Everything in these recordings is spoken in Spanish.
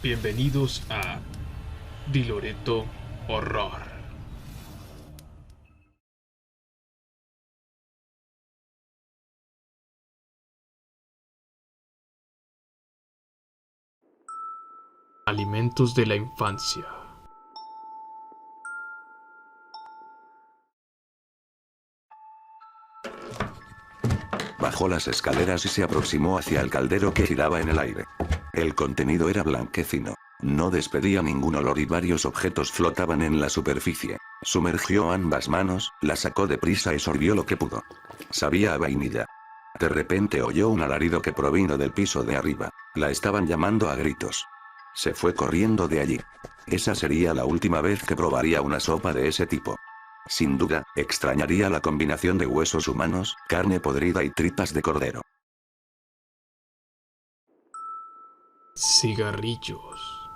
Bienvenidos a Di Loreto Horror. Alimentos de la infancia. Bajó las escaleras y se aproximó hacia el caldero que giraba en el aire. El contenido era blanquecino. No despedía ningún olor y varios objetos flotaban en la superficie. Sumergió ambas manos, la sacó deprisa y sorbió lo que pudo. Sabía a vainilla. De repente oyó un alarido que provino del piso de arriba. La estaban llamando a gritos. Se fue corriendo de allí. Esa sería la última vez que probaría una sopa de ese tipo. Sin duda, extrañaría la combinación de huesos humanos, carne podrida y tripas de cordero. Cigarrillos.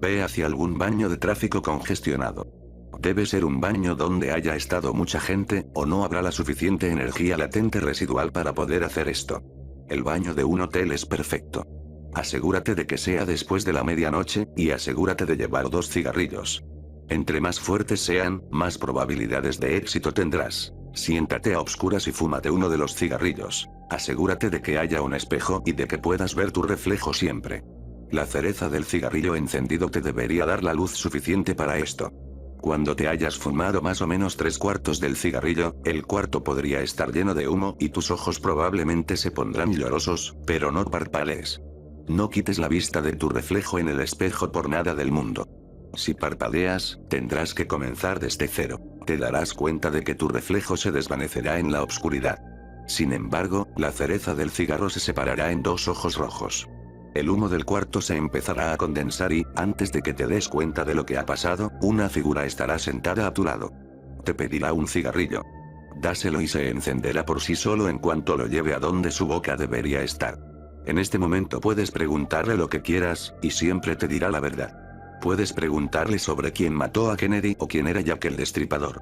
Ve hacia algún baño de tráfico congestionado. Debe ser un baño donde haya estado mucha gente, o no habrá la suficiente energía latente residual para poder hacer esto. El baño de un hotel es perfecto. Asegúrate de que sea después de la medianoche, y asegúrate de llevar 2 cigarrillos. Entre más fuertes sean, más probabilidades de éxito tendrás. Siéntate a obscuras y fúmate uno de los cigarrillos. Asegúrate de que haya un espejo y de que puedas ver tu reflejo siempre. La cereza del cigarrillo encendido te debería dar la luz suficiente para esto. Cuando te hayas fumado más o menos 3/4 del cigarrillo, el cuarto podría estar lleno de humo y tus ojos probablemente se pondrán llorosos, pero no parpadees. No quites la vista de tu reflejo en el espejo por nada del mundo. Si parpadeas, tendrás que comenzar desde cero. Te darás cuenta de que tu reflejo se desvanecerá en la oscuridad. Sin embargo, la cereza del cigarro se separará en 2 ojos rojos. El humo del cuarto se empezará a condensar y, antes de que te des cuenta de lo que ha pasado, una figura estará sentada a tu lado. Te pedirá un cigarrillo. Dáselo y se encenderá por sí solo en cuanto lo lleve a donde su boca debería estar. En este momento puedes preguntarle lo que quieras, y siempre te dirá la verdad. Puedes preguntarle sobre quién mató a Kennedy o quién era Jack el Destripador.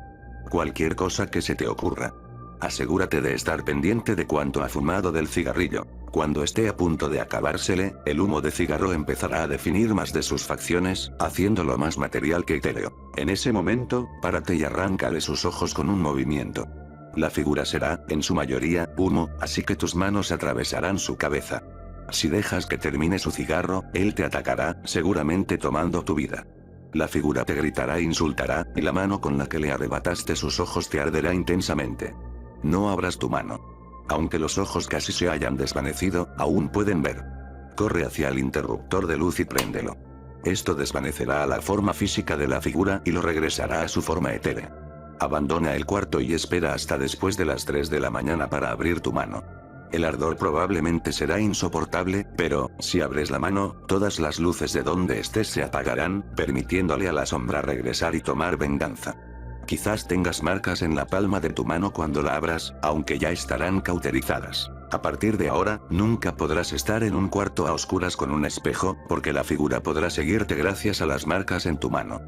Cualquier cosa que se te ocurra. Asegúrate de estar pendiente de cuánto ha fumado del cigarrillo. Cuando esté a punto de acabársele, el humo de cigarro empezará a definir más de sus facciones, haciéndolo más material que etéreo. En ese momento, párate y arráncale sus ojos con un movimiento. La figura será, en su mayoría, humo, así que tus manos atravesarán su cabeza. Si dejas que termine su cigarro, él te atacará, seguramente tomando tu vida. La figura te gritará e insultará, y la mano con la que le arrebataste sus ojos te arderá intensamente. No abras tu mano. Aunque los ojos casi se hayan desvanecido, aún pueden ver. Corre hacia el interruptor de luz y préndelo. Esto desvanecerá a la forma física de la figura y lo regresará a su forma etérea. Abandona el cuarto y espera hasta después de las 3 de la mañana para abrir tu mano. El ardor probablemente será insoportable, pero, si abres la mano, todas las luces de donde estés se apagarán, permitiéndole a la sombra regresar y tomar venganza. Quizás tengas marcas en la palma de tu mano cuando la abras, aunque ya estarán cauterizadas. A partir de ahora, nunca podrás estar en un cuarto a oscuras con un espejo, porque la figura podrá seguirte gracias a las marcas en tu mano.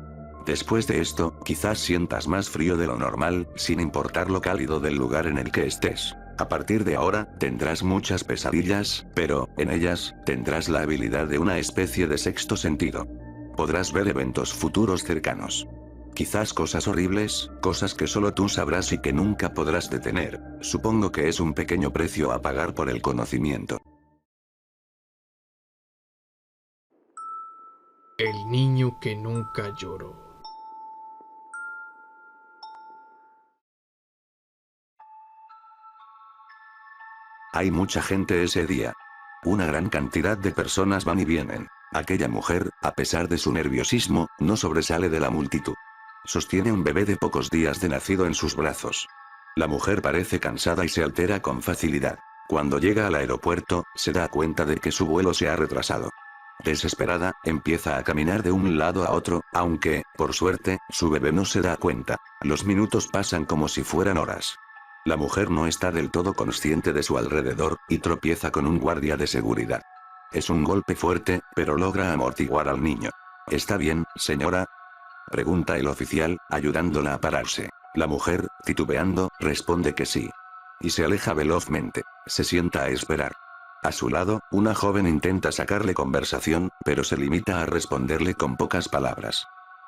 Después de esto, quizás sientas más frío de lo normal, sin importar lo cálido del lugar en el que estés. A partir de ahora, tendrás muchas pesadillas, pero, en ellas, tendrás la habilidad de una especie de sexto sentido. Podrás ver eventos futuros cercanos. Quizás cosas horribles, cosas que solo tú sabrás y que nunca podrás detener. Supongo que es un pequeño precio a pagar por el conocimiento. El niño que nunca lloró. Hay mucha gente ese día. Una gran cantidad de personas van y vienen. Aquella mujer, a pesar de su nerviosismo, no sobresale de la multitud. Sostiene un bebé de pocos días de nacido en sus brazos. La mujer parece cansada y se altera con facilidad. Cuando llega al aeropuerto, se da cuenta de que su vuelo se ha retrasado. Desesperada, empieza a caminar de un lado a otro, aunque, por suerte, su bebé no se da cuenta. Los minutos pasan como si fueran horas. La mujer no está del todo consciente de su alrededor, y tropieza con un guardia de seguridad. Es un golpe fuerte, pero logra amortiguar al niño. ¿Está bien, señora?, pregunta el oficial, ayudándola a pararse. La mujer, titubeando, responde que sí. Y se aleja velozmente. Se sienta a esperar. A su lado, una joven intenta sacarle conversación, pero se limita a responderle con pocas palabras.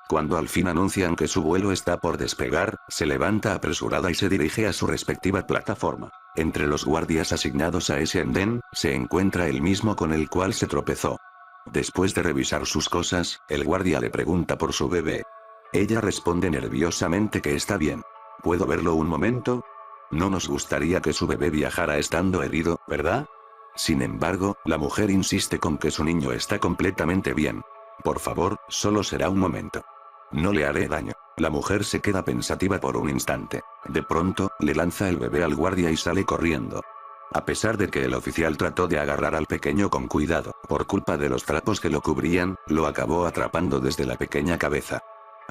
Cuando al fin anuncian que su vuelo está por despegar, se levanta apresurada y se dirige a su respectiva plataforma. Entre los guardias asignados a ese andén, se encuentra el mismo con el cual se tropezó. Después de revisar sus cosas, el guardia le pregunta por su bebé. Ella responde nerviosamente que está bien. ¿Puedo verlo un momento? No nos gustaría que su bebé viajara estando herido, ¿verdad? Sin embargo, la mujer insiste con que su niño está completamente bien. Por favor, solo será un momento. No le haré daño. La mujer se queda pensativa por un instante. De pronto, le lanza el bebé al guardia y sale corriendo. A pesar de que el oficial trató de agarrar al pequeño con cuidado, por culpa de los trapos que lo cubrían, lo acabó atrapando desde la pequeña cabeza.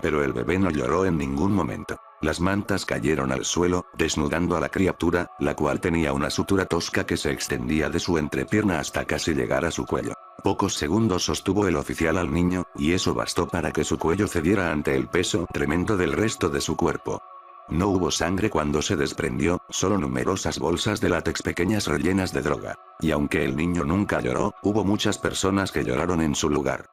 Pero el bebé no lloró en ningún momento. Las mantas cayeron al suelo, desnudando a la criatura, la cual tenía una sutura tosca que se extendía de su entrepierna hasta casi llegar a su cuello. Pocos segundos sostuvo el oficial al niño, y eso bastó para que su cuello cediera ante el peso tremendo del resto de su cuerpo. No hubo sangre cuando se desprendió, solo numerosas bolsas de látex pequeñas rellenas de droga. Y aunque el niño nunca lloró, hubo muchas personas que lloraron en su lugar.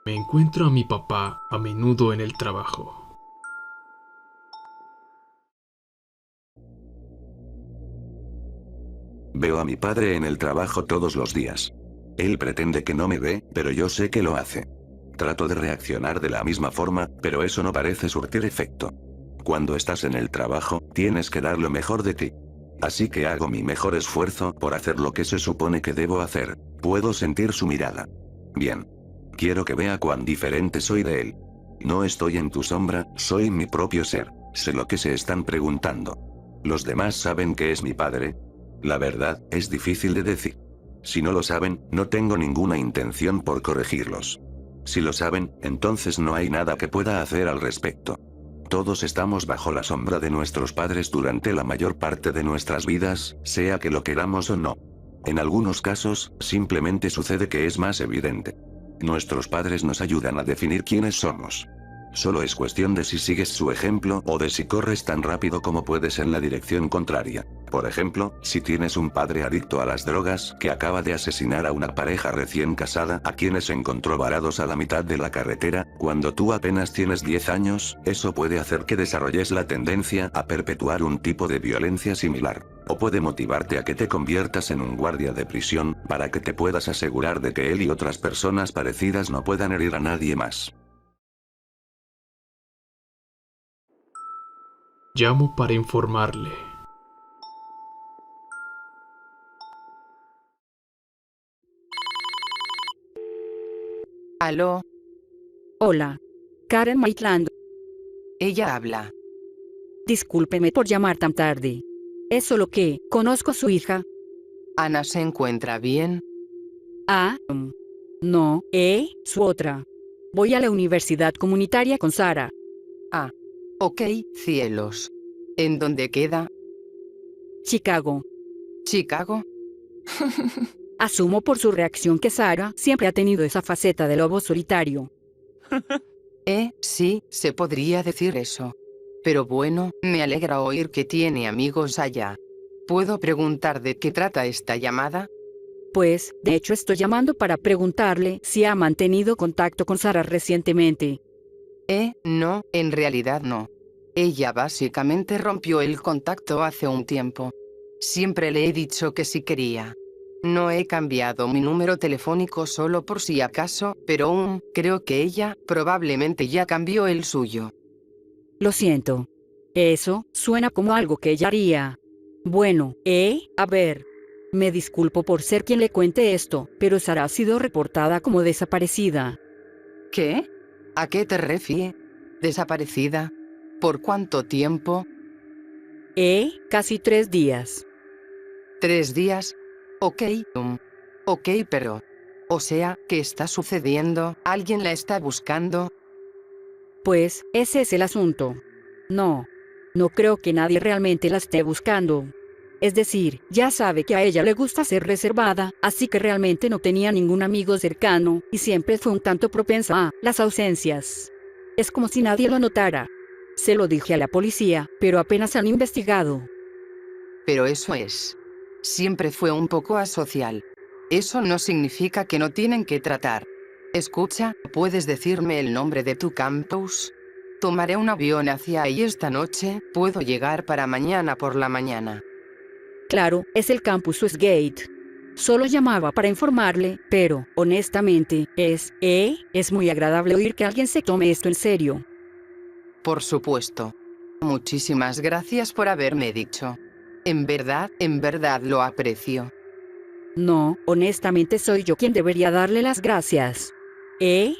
Me encuentro a mi papá a menudo en el trabajo. Veo a mi padre en el trabajo todos los días. Él pretende que no me ve, pero yo sé que lo hace. Trato de reaccionar de la misma forma, pero eso no parece surtir efecto. Cuando estás en el trabajo, tienes que dar lo mejor de ti. Así que hago mi mejor esfuerzo por hacer lo que se supone que debo hacer. Puedo sentir su mirada. Bien. Quiero que vea cuán diferente soy de él. No estoy en tu sombra, soy mi propio ser. Sé lo que se están preguntando. ¿Los demás saben que es mi padre? La verdad, es difícil de decir. Si no lo saben, no tengo ninguna intención por corregirlos. Si lo saben, entonces no hay nada que pueda hacer al respecto. Todos estamos bajo la sombra de nuestros padres durante la mayor parte de nuestras vidas, sea que lo queramos o no. En algunos casos, simplemente sucede que es más evidente. Nuestros padres nos ayudan a definir quiénes somos. Solo es cuestión de si sigues su ejemplo o de si corres tan rápido como puedes en la dirección contraria. Por ejemplo, si tienes un padre adicto a las drogas que acaba de asesinar a una pareja recién casada a quienes encontró varados a la mitad de la carretera, cuando tú apenas tienes 10 años, eso puede hacer que desarrolles la tendencia a perpetuar un tipo de violencia similar. O puede motivarte a que te conviertas en un guardia de prisión, para que te puedas asegurar de que él y otras personas parecidas no puedan herir a nadie más. Llamo para informarle. Aló, Hola. Karen Maitland. ella habla. Discúlpeme por llamar tan tarde. Es solo que conozco a su hija. Ana se encuentra bien. Ah, no, su otra. Voy a la universidad comunitaria con Sara. Ah, ok, cielos. ¿En dónde queda? Chicago. ¿Chicago? Asumo por su reacción que Sara siempre ha tenido esa faceta de lobo solitario. Sí, se podría decir eso. Pero bueno, me alegra oír que tiene amigos allá. ¿Puedo preguntar de qué trata esta llamada? Pues, de hecho estoy llamando para preguntarle si ha mantenido contacto con Sara recientemente. No, en realidad no. Ella básicamente rompió el contacto hace un tiempo. Siempre le he dicho que si quería. No he cambiado mi número telefónico solo por si acaso, pero creo que ella probablemente ya cambió el suyo. Lo siento. Eso suena como algo que ella haría. Bueno, a ver. Me disculpo por ser quien le cuente esto, pero Sara ha sido reportada como desaparecida. ¿Qué? ¿A qué te refieres? ¿Desaparecida? ¿Por cuánto tiempo? Casi 3 días. 3 días. Ok, ok, pero... O sea, ¿qué está sucediendo? ¿Alguien la está buscando? Pues, ese es el asunto. No creo que nadie realmente la esté buscando. Es decir, ya sabe que a ella le gusta ser reservada, así que realmente no tenía ningún amigo cercano, y siempre fue un tanto propensa a las ausencias. Es como si nadie lo notara. Se lo dije a la policía, pero apenas han investigado. Pero eso es. Siempre fue un poco asocial. Eso no significa que no tienen que tratar. Escucha, ¿puedes decirme el nombre de tu campus? Tomaré un avión hacia ahí esta noche, puedo llegar para mañana por la mañana. Claro, es el campus Westgate. Solo llamaba para informarle, pero, honestamente, es muy agradable oír que alguien se tome esto en serio. Por supuesto. Muchísimas gracias por haberme dicho. En verdad lo aprecio. No, honestamente soy yo quien debería darle las gracias. He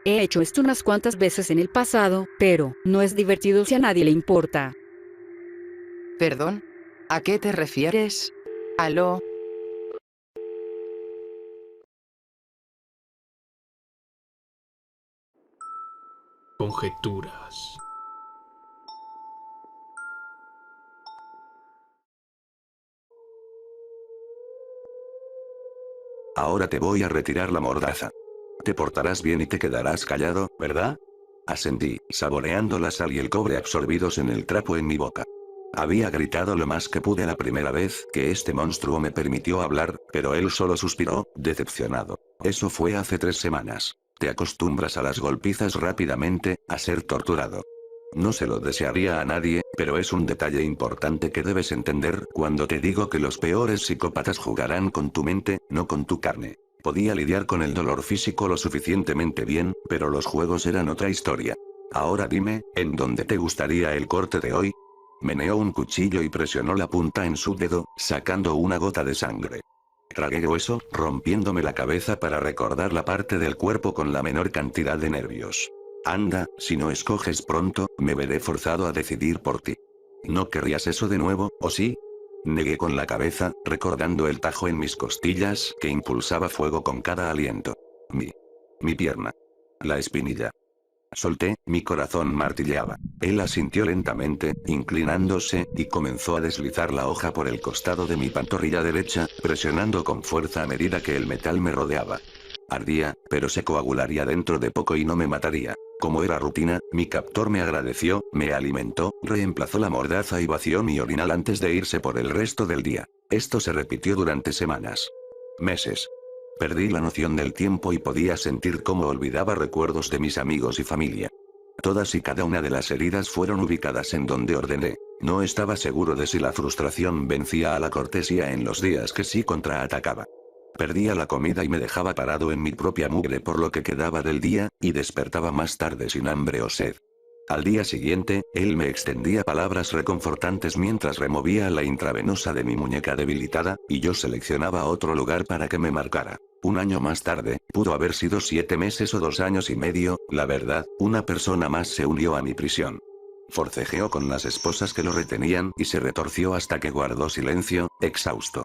hecho esto unas cuantas veces en el pasado, pero no es divertido si a nadie le importa. ¿Perdón? ¿A qué te refieres? ¿Aló? Conjeturas. Ahora te voy a retirar la mordaza. Te portarás bien y te quedarás callado, ¿verdad? Asentí, saboreando la sal y el cobre absorbidos en el trapo en mi boca. Había gritado lo más que pude la primera vez que este monstruo me permitió hablar, pero él solo suspiró, decepcionado. Eso fue hace 3 semanas. Te acostumbras a las golpizas rápidamente, a ser torturado. No se lo desearía a nadie, pero es un detalle importante que debes entender cuando te digo que los peores psicópatas jugarán con tu mente, no con tu carne. Podía lidiar con el dolor físico lo suficientemente bien, pero los juegos eran otra historia. Ahora dime, ¿en dónde te gustaría el corte de hoy? Meneó un cuchillo y presionó la punta en su dedo, sacando una gota de sangre. Tragué hueso, rompiéndome la cabeza para recordar la parte del cuerpo con la menor cantidad de nervios. Anda, si no escoges pronto, me veré forzado a decidir por ti. ¿No querrías eso de nuevo, o sí? Negué con la cabeza, recordando el tajo en mis costillas que impulsaba fuego con cada aliento. Mi pierna. La espinilla. Solté, mi corazón martilleaba. Él asintió lentamente, inclinándose, y comenzó a deslizar la hoja por el costado de mi pantorrilla derecha, presionando con fuerza a medida que el metal me rodeaba. Ardía, pero se coagularía dentro de poco y no me mataría. Como era rutina, mi captor me agradeció, me alimentó, reemplazó la mordaza y vació mi orinal antes de irse por el resto del día. Esto se repitió durante semanas. Meses. Perdí la noción del tiempo y podía sentir cómo olvidaba recuerdos de mis amigos y familia. Todas y cada una de las heridas fueron ubicadas en donde ordené. No estaba seguro de si la frustración vencía a la cortesía en los días que sí contraatacaba. Perdía la comida y me dejaba parado en mi propia mugre por lo que quedaba del día, y despertaba más tarde sin hambre o sed. Al día siguiente, él me extendía palabras reconfortantes mientras removía la intravenosa de mi muñeca debilitada, y yo seleccionaba otro lugar para que me marcara. Un año más tarde, pudo haber sido 7 meses o 2 años y medio, la verdad, una persona más se unió a mi prisión. Forcejeó con las esposas que lo retenían y se retorció hasta que guardó silencio, exhausto.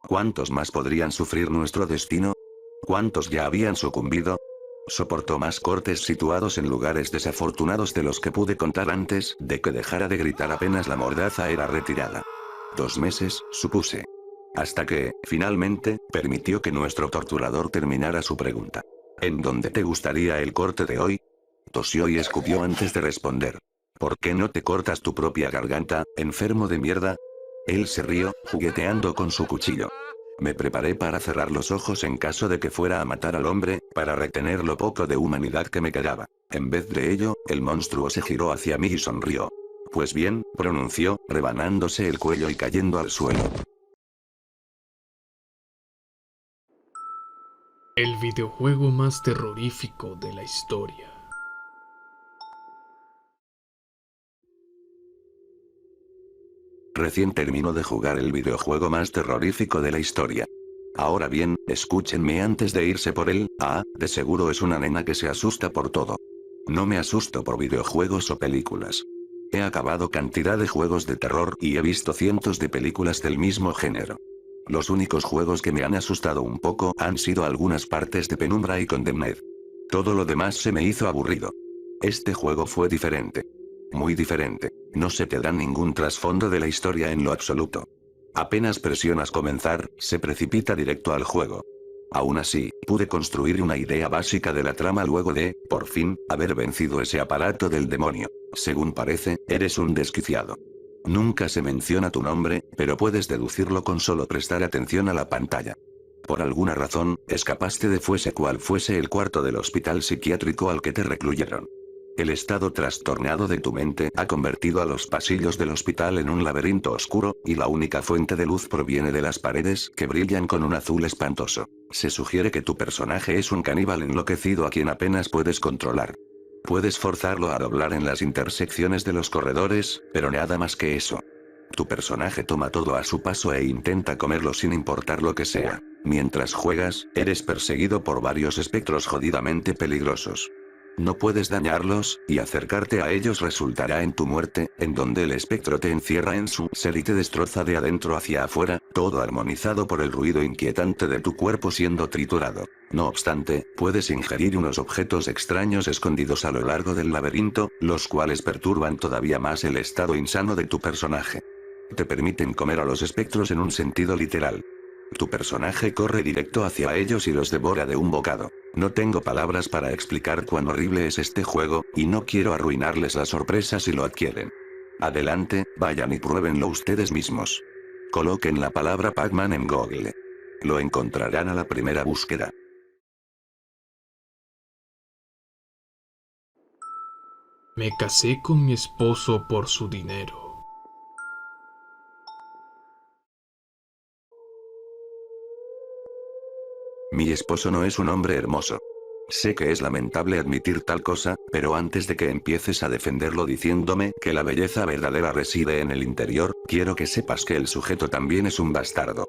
¿Cuántos más podrían sufrir nuestro destino? ¿Cuántos ya habían sucumbido? Soportó más cortes situados en lugares desafortunados de los que pude contar antes de que dejara de gritar apenas la mordaza era retirada. 2 meses, supuse. Hasta que, finalmente, permitió que nuestro torturador terminara su pregunta. ¿En dónde te gustaría el corte de hoy? Tosió y escupió antes de responder. ¿Por qué no te cortas tu propia garganta, enfermo de mierda? Él se rió, jugueteando con su cuchillo. Me preparé para cerrar los ojos en caso de que fuera a matar al hombre, para retener lo poco de humanidad que me quedaba. En vez de ello, el monstruo se giró hacia mí y sonrió. Pues bien, pronunció, rebanándose el cuello y cayendo al suelo. El videojuego más terrorífico de la historia. Recién terminó de jugar el videojuego más terrorífico de la historia. Ahora bien, escúchenme antes de irse por él, de seguro es una nena que se asusta por todo. No me asusto por videojuegos o películas. He acabado cantidad de juegos de terror y he visto cientos de películas del mismo género. Los únicos juegos que me han asustado un poco han sido algunas partes de Penumbra y Condemned. Todo lo demás se me hizo aburrido. Este juego fue diferente. Muy diferente. No se te da ningún trasfondo de la historia en lo absoluto. Apenas presionas comenzar, se precipita directo al juego. Aún así, pude construir una idea básica de la trama luego de, por fin, haber vencido ese aparato del demonio. Según parece, eres un desquiciado. Nunca se menciona tu nombre, pero puedes deducirlo con solo prestar atención a la pantalla. Por alguna razón, escapaste de fuese cual fuese el cuarto del hospital psiquiátrico al que te recluyeron. El estado trastornado de tu mente ha convertido a los pasillos del hospital en un laberinto oscuro, y la única fuente de luz proviene de las paredes que brillan con un azul espantoso. Se sugiere que tu personaje es un caníbal enloquecido a quien apenas puedes controlar. Puedes forzarlo a doblar en las intersecciones de los corredores, pero nada más que eso. Tu personaje toma todo a su paso e intenta comerlo sin importar lo que sea. Mientras juegas, eres perseguido por varios espectros jodidamente peligrosos. No puedes dañarlos, y acercarte a ellos resultará en tu muerte, en donde el espectro te encierra en su ser y te destroza de adentro hacia afuera, todo armonizado por el ruido inquietante de tu cuerpo siendo triturado. No obstante, puedes ingerir unos objetos extraños escondidos a lo largo del laberinto, los cuales perturban todavía más el estado insano de tu personaje. Te permiten comer a los espectros en un sentido literal. Tu personaje corre directo hacia ellos y los devora de un bocado. No tengo palabras para explicar cuán horrible es este juego, y no quiero arruinarles la sorpresa si lo adquieren. Adelante, vayan y pruébenlo ustedes mismos. Coloquen la palabra Pac-Man en Google. Lo encontrarán a la primera búsqueda. Me casé con mi esposo por su dinero. Mi esposo no es un hombre hermoso. Sé que es lamentable admitir tal cosa, pero antes de que empieces a defenderlo diciéndome que la belleza verdadera reside en el interior, quiero que sepas que el sujeto también es un bastardo.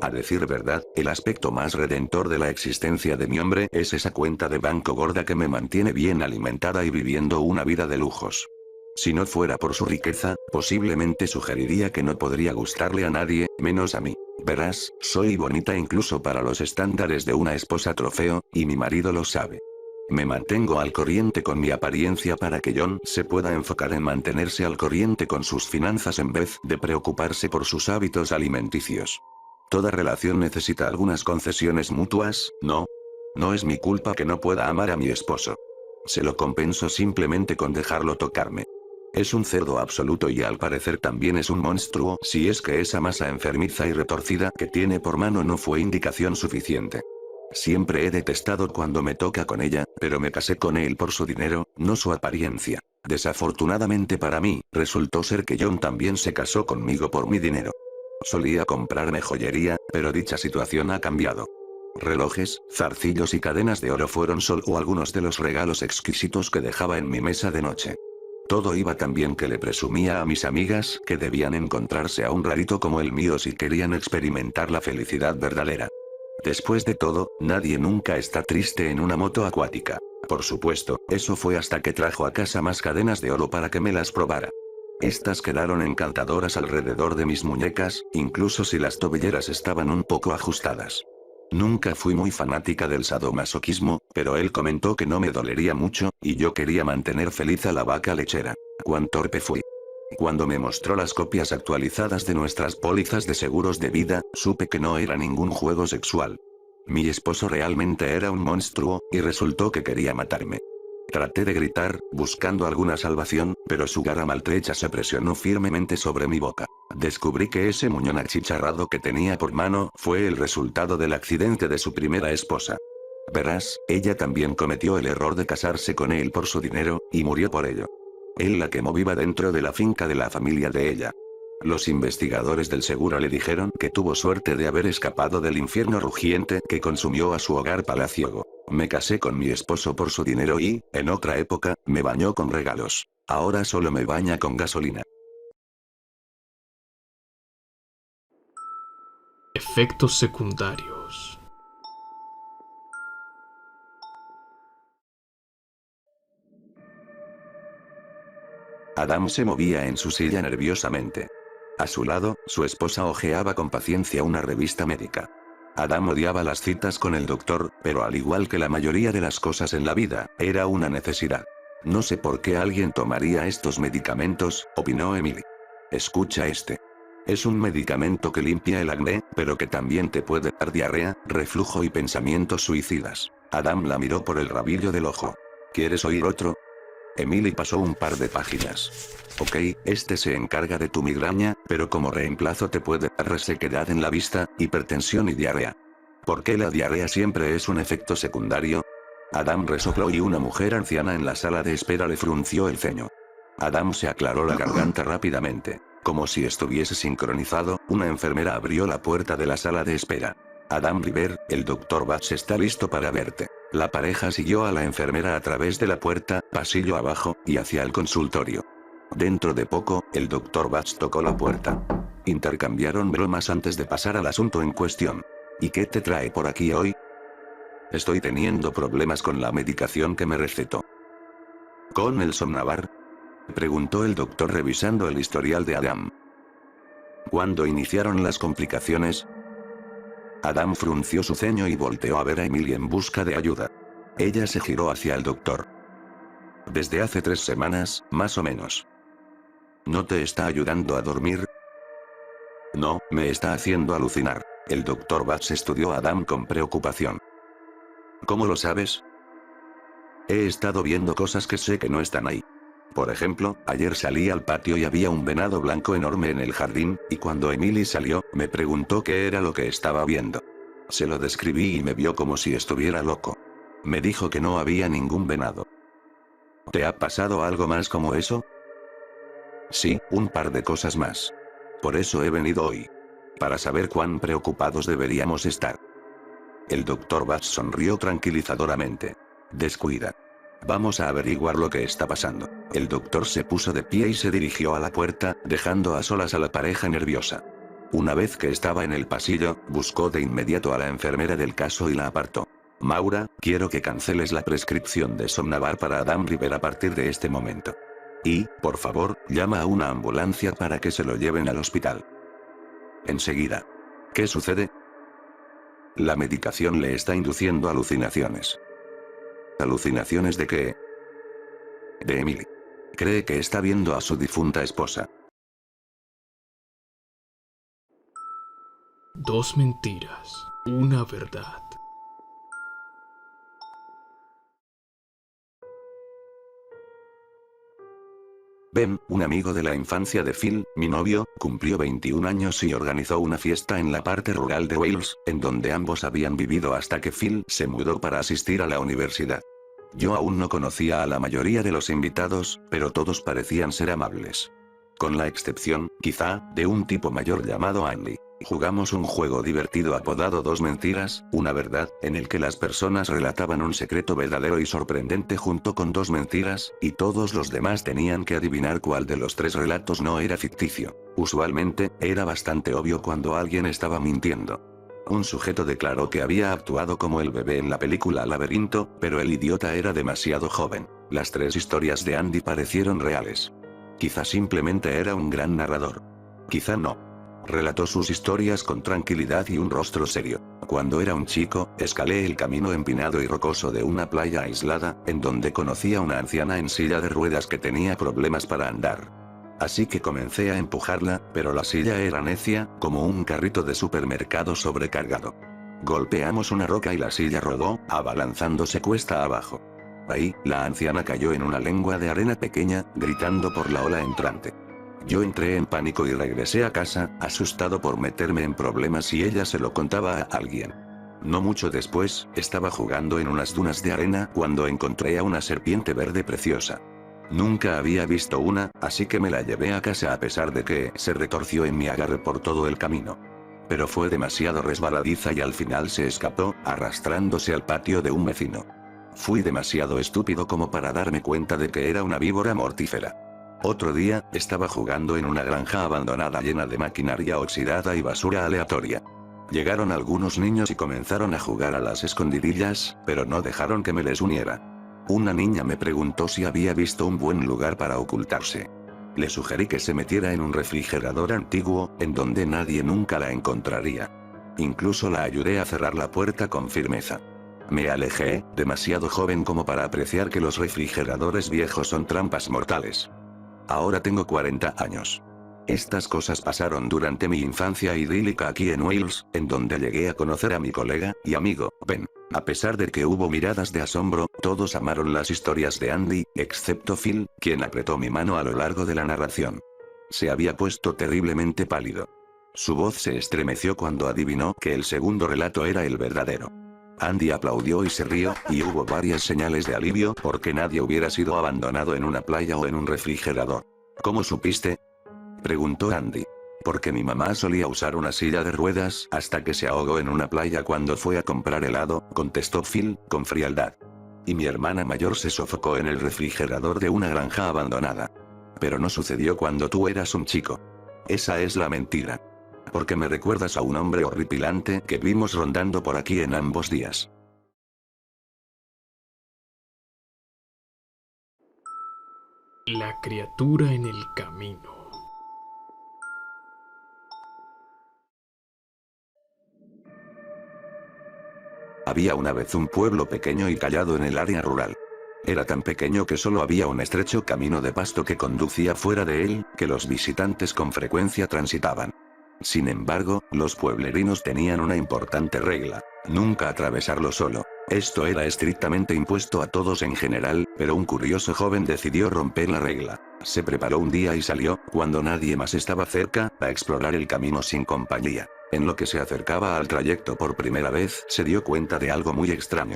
A decir verdad, el aspecto más redentor de la existencia de mi hombre es esa cuenta de banco gorda que me mantiene bien alimentada y viviendo una vida de lujos. Si no fuera por su riqueza, posiblemente sugeriría que no podría gustarle a nadie, menos a mí. Verás, soy bonita incluso para los estándares de una esposa trofeo, y mi marido lo sabe. Me mantengo al corriente con mi apariencia para que John se pueda enfocar en mantenerse al corriente con sus finanzas en vez de preocuparse por sus hábitos alimenticios. Toda relación necesita algunas concesiones mutuas, ¿no? No es mi culpa que no pueda amar a mi esposo. Se lo compenso simplemente con dejarlo tocarme. Es un cerdo absoluto y al parecer también es un monstruo, si es que esa masa enfermiza y retorcida que tiene por mano no fue indicación suficiente. Siempre he detestado cuando me toca con ella, pero me casé con él por su dinero, no su apariencia. Desafortunadamente para mí, resultó ser que John también se casó conmigo por mi dinero. Solía comprarme joyería, pero dicha situación ha cambiado. Relojes, zarcillos y cadenas de oro fueron solo algunos de los regalos exquisitos que dejaba en mi mesa de noche. Todo iba tan bien que le presumía a mis amigas que debían encontrarse a un rarito como el mío si querían experimentar la felicidad verdadera. Después de todo, nadie nunca está triste en una moto acuática. Por supuesto, eso fue hasta que trajo a casa más cadenas de oro para que me las probara. Estas quedaron encantadoras alrededor de mis muñecas, incluso si las tobilleras estaban un poco ajustadas. Nunca fui muy fanática del sadomasoquismo, pero él comentó que no me dolería mucho, y yo quería mantener feliz a la vaca lechera. Cuán torpe fui. Cuando me mostró las copias actualizadas de nuestras pólizas de seguros de vida, supe que no era ningún juego sexual. Mi esposo realmente era un monstruo, y resultó que quería matarme. Traté de gritar, buscando alguna salvación, pero su garra maltrecha se presionó firmemente sobre mi boca. Descubrí que ese muñón achicharrado que tenía por mano fue el resultado del accidente de su primera esposa. Verás, ella también cometió el error de casarse con él por su dinero, y murió por ello. Él la quemó viva dentro de la finca de la familia de ella. Los investigadores del seguro le dijeron que tuvo suerte de haber escapado del infierno rugiente que consumió a su hogar palaciego. Me casé con mi esposo por su dinero y, en otra época, me bañó con regalos. Ahora solo me baña con gasolina. Efectos secundarios. Adam se movía en su silla nerviosamente. A su lado, su esposa hojeaba con paciencia una revista médica. Adam odiaba las citas con el doctor, pero al igual que la mayoría de las cosas en la vida, era una necesidad. No sé por qué alguien tomaría estos medicamentos, opinó Emily. Escucha este. Es un medicamento que limpia el acné, pero que también te puede dar diarrea, reflujo y pensamientos suicidas. Adam la miró por el rabillo del ojo. ¿Quieres oír otro? Emily pasó un par de páginas. Ok, este se encarga de tu migraña, pero como reemplazo te puede dar resequedad en la vista, hipertensión y diarrea. ¿Por qué la diarrea siempre es un efecto secundario? Adam resopló y una mujer anciana en la sala de espera le frunció el ceño. Adam se aclaró la garganta rápidamente. Como si estuviese sincronizado, una enfermera abrió la puerta de la sala de espera. Adam River, el Dr. Batch está listo para verte. La pareja siguió a la enfermera a través de la puerta, pasillo abajo, y hacia el consultorio. Dentro de poco, el Dr. Batch tocó la puerta. Intercambiaron bromas antes de pasar al asunto en cuestión. ¿Y qué te trae por aquí hoy? Estoy teniendo problemas con la medicación que me recetó. ¿Con el Somnavar? Preguntó el doctor revisando el historial de Adam. ¿Cuándo iniciaron las complicaciones? Adam frunció su ceño y volteó a ver a Emily en busca de ayuda. Ella se giró hacia el doctor. Desde hace 3 semanas, más o menos. ¿No te está ayudando a dormir? No, me está haciendo alucinar. El Dr. Batch estudió a Adam con preocupación. ¿Cómo lo sabes? He estado viendo cosas que sé que no están ahí. Por ejemplo, ayer salí al patio y había un venado blanco enorme en el jardín, y cuando Emily salió, me preguntó qué era lo que estaba viendo. Se lo describí y me vio como si estuviera loco. Me dijo que no había ningún venado. ¿Te ha pasado algo más como eso? Sí, un par de cosas más. Por eso he venido hoy. Para saber cuán preocupados deberíamos estar. El Dr. Batch sonrió tranquilizadoramente. Descuida. Vamos a averiguar lo que está pasando. El doctor se puso de pie y se dirigió a la puerta, dejando a solas a la pareja nerviosa. Una vez que estaba en el pasillo, buscó de inmediato a la enfermera del caso y la apartó. Maura, quiero que canceles la prescripción de Somnavar para Adam River a partir de este momento. Y, por favor, llama a una ambulancia para que se lo lleven al hospital. Enseguida. ¿Qué sucede? La medicación le está induciendo alucinaciones. ¿Alucinaciones de qué? De Emily. Cree que está viendo a su difunta esposa. 2 mentiras, una verdad. Ben, un amigo de la infancia de Phil, mi novio, cumplió 21 años y organizó una fiesta en la parte rural de Wales, en donde ambos habían vivido hasta que Phil se mudó para asistir a la universidad. Yo aún no conocía a la mayoría de los invitados, pero todos parecían ser amables. Con la excepción, quizá, de un tipo mayor llamado Andy. Jugamos un juego divertido apodado 2 mentiras, una verdad, en el que las personas relataban un secreto verdadero y sorprendente junto con 2 mentiras, y todos los demás tenían que adivinar cuál de los 3 relatos no era ficticio. Usualmente, era bastante obvio cuando alguien estaba mintiendo. Un sujeto declaró que había actuado como el bebé en la película Laberinto, pero el idiota era demasiado joven. Las 3 historias de Andy parecieron reales. Quizá simplemente era un gran narrador. Quizá no. Relató sus historias con tranquilidad y un rostro serio. Cuando era un chico, escalé el camino empinado y rocoso de una playa aislada, en donde conocí a una anciana en silla de ruedas que tenía problemas para andar. Así que comencé a empujarla, pero la silla era necia, como un carrito de supermercado sobrecargado. Golpeamos una roca y la silla rodó, abalanzándose cuesta abajo. Ahí, la anciana cayó en una lengua de arena pequeña, gritando por la ola entrante. Yo entré en pánico y regresé a casa, asustado por meterme en problemas y ella se lo contaba a alguien. No mucho después, estaba jugando en unas dunas de arena cuando encontré a una serpiente verde preciosa. Nunca había visto una, así que me la llevé a casa a pesar de que se retorció en mi agarre por todo el camino. Pero fue demasiado resbaladiza y al final se escapó, arrastrándose al patio de un vecino. Fui demasiado estúpido como para darme cuenta de que era una víbora mortífera. Otro día, estaba jugando en una granja abandonada llena de maquinaria oxidada y basura aleatoria. Llegaron algunos niños y comenzaron a jugar a las escondidillas, pero no dejaron que me les uniera. Una niña me preguntó si había visto un buen lugar para ocultarse. Le sugerí que se metiera en un refrigerador antiguo, en donde nadie nunca la encontraría. Incluso la ayudé a cerrar la puerta con firmeza. Me alejé, demasiado joven como para apreciar que los refrigeradores viejos son trampas mortales. Ahora tengo 40 años. Estas cosas pasaron durante mi infancia idílica aquí en Wales, en donde llegué a conocer a mi colega y amigo, Ben. A pesar de que hubo miradas de asombro, todos amaron las historias de Andy, excepto Phil, quien apretó mi mano a lo largo de la narración. Se había puesto terriblemente pálido. Su voz se estremeció cuando adivinó que el segundo relato era el verdadero. Andy aplaudió y se rió, y hubo varias señales de alivio porque nadie hubiera sido abandonado en una playa o en un refrigerador. ¿Cómo supiste?, preguntó Andy. Porque mi mamá solía usar una silla de ruedas hasta que se ahogó en una playa cuando fue a comprar helado, contestó Phil, con frialdad. Y mi hermana mayor se sofocó en el refrigerador de una granja abandonada. Pero no sucedió cuando tú eras un chico. Esa es la mentira. Porque me recuerdas a un hombre horripilante que vimos rondando por aquí en ambos días. La criatura en el camino. Había una vez un pueblo pequeño y callado en el área rural. Era tan pequeño que solo había un estrecho camino de pasto que conducía fuera de él, que los visitantes con frecuencia transitaban. Sin embargo, los pueblerinos tenían una importante regla: nunca atravesarlo solo. Esto era estrictamente impuesto a todos en general, pero un curioso joven decidió romper la regla. Se preparó un día y salió, cuando nadie más estaba cerca, a explorar el camino sin compañía. En lo que se acercaba al trayecto por primera vez, se dio cuenta de algo muy extraño.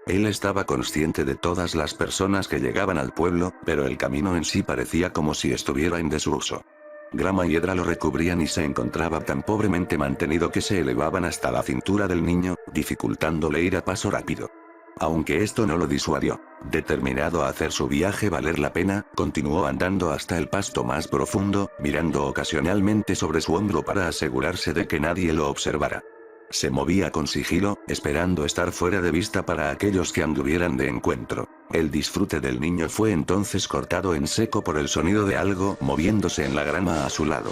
Él estaba consciente de todas las personas que llegaban al pueblo, pero el camino en sí parecía como si estuviera en desuso. Grama y hiedra lo recubrían y se encontraba tan pobremente mantenido que se elevaban hasta la cintura del niño, dificultándole ir a paso rápido. Aunque esto no lo disuadió, determinado a hacer su viaje valer la pena, continuó andando hasta el pasto más profundo, mirando ocasionalmente sobre su hombro para asegurarse de que nadie lo observara. Se movía con sigilo, esperando estar fuera de vista para aquellos que anduvieran de encuentro. El disfrute del niño fue entonces cortado en seco por el sonido de algo moviéndose en la grama a su lado.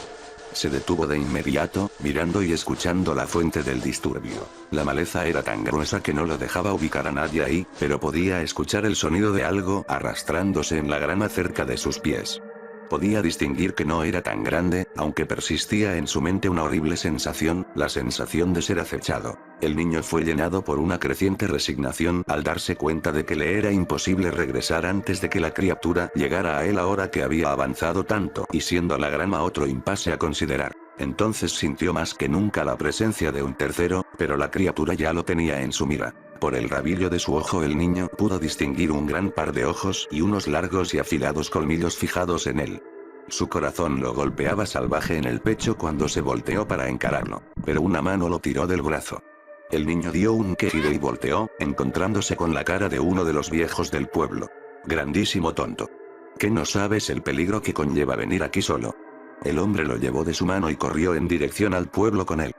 Se detuvo de inmediato, mirando y escuchando la fuente del disturbio. La maleza era tan gruesa que no lo dejaba ubicar a nadie ahí, pero podía escuchar el sonido de algo arrastrándose en la grama cerca de sus pies. Podía distinguir que no era tan grande, aunque persistía en su mente una horrible sensación, la sensación de ser acechado. El niño fue llenado por una creciente resignación al darse cuenta de que le era imposible regresar antes de que la criatura llegara a él ahora que había avanzado tanto y siendo la grama otro impasse a considerar. Entonces sintió más que nunca la presencia de un tercero, pero la criatura ya lo tenía en su mira. Por el rabillo de su ojo el niño pudo distinguir un gran par de ojos y unos largos y afilados colmillos fijados en él. Su corazón lo golpeaba salvaje en el pecho cuando se volteó para encararlo, pero una mano lo tiró del brazo. El niño dio un quejido y volteó, encontrándose con la cara de uno de los viejos del pueblo. Grandísimo tonto. ¿Qué no sabes el peligro que conlleva venir aquí solo? El hombre lo llevó de su mano y corrió en dirección al pueblo con él.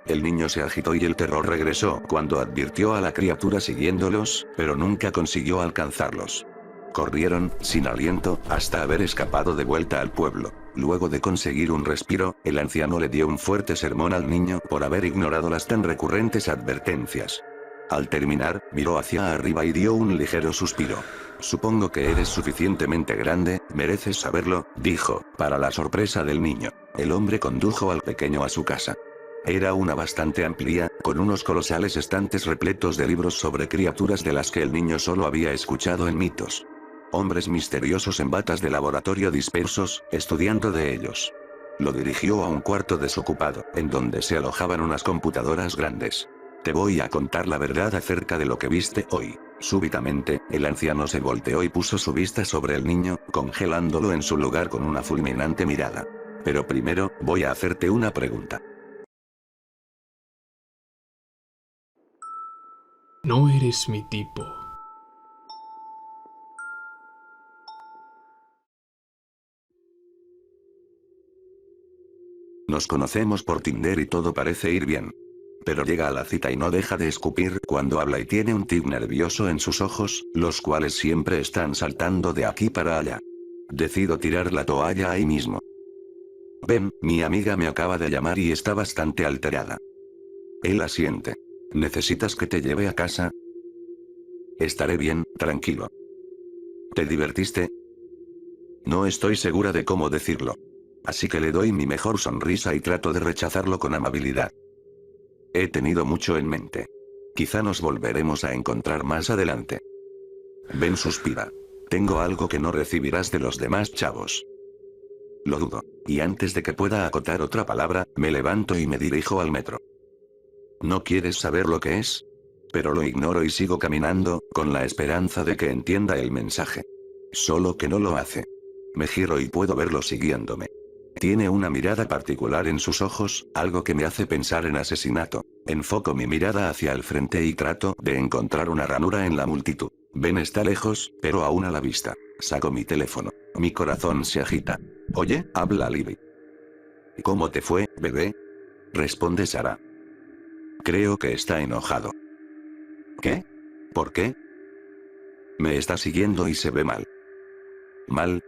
El niño se agitó y el terror regresó cuando advirtió a la criatura siguiéndolos, pero nunca consiguió alcanzarlos. Corrieron, sin aliento, hasta haber escapado de vuelta al pueblo. Luego de conseguir un respiro, el anciano le dio un fuerte sermón al niño por haber ignorado las tan recurrentes advertencias. Al terminar, miró hacia arriba y dio un ligero suspiro. Supongo que eres suficientemente grande, mereces saberlo, dijo, para la sorpresa del niño. El hombre condujo al pequeño a su casa. Era una bastante amplia, con unos colosales estantes repletos de libros sobre criaturas de las que el niño solo había escuchado en mitos. Hombres misteriosos en batas de laboratorio dispersos, estudiando de ellos. Lo dirigió a un cuarto desocupado, en donde se alojaban unas computadoras grandes. Te voy a contar la verdad acerca de lo que viste hoy. Súbitamente, el anciano se volteó y puso su vista sobre el niño, congelándolo en su lugar con una fulminante mirada. Pero primero, voy a hacerte una pregunta. No eres mi tipo. Nos conocemos por Tinder y todo parece ir bien. Pero llega a la cita y no deja de escupir cuando habla y tiene un tic nervioso en sus ojos, los cuales siempre están saltando de aquí para allá. Decido tirar la toalla ahí mismo. Ben, mi amiga me acaba de llamar y está bastante alterada. Él asiente. ¿Necesitas que te lleve a casa? Estaré bien, tranquilo. ¿Te divertiste? No estoy segura de cómo decirlo. Así que le doy mi mejor sonrisa y trato de rechazarlo con amabilidad. He tenido mucho en mente. Quizá nos volveremos a encontrar más adelante. Ben suspira. Tengo algo que no recibirás de los demás chavos. Lo dudo. Y antes de que pueda acotar otra palabra, me levanto y me dirijo al metro. ¿No quieres saber lo que es? Pero lo ignoro y sigo caminando, con la esperanza de que entienda el mensaje. Solo que no lo hace. Me giro y puedo verlo siguiéndome. Tiene una mirada particular en sus ojos, algo que me hace pensar en asesinato. Enfoco mi mirada hacia el frente y trato de encontrar una ranura en la multitud. Ben está lejos, pero aún a la vista. Saco mi teléfono. Mi corazón se agita. Oye, habla Libby. ¿Cómo te fue, bebé? Responde Sarah. Creo que está enojado. ¿Qué? ¿Por qué? Me está siguiendo y se ve mal. ¿Mal?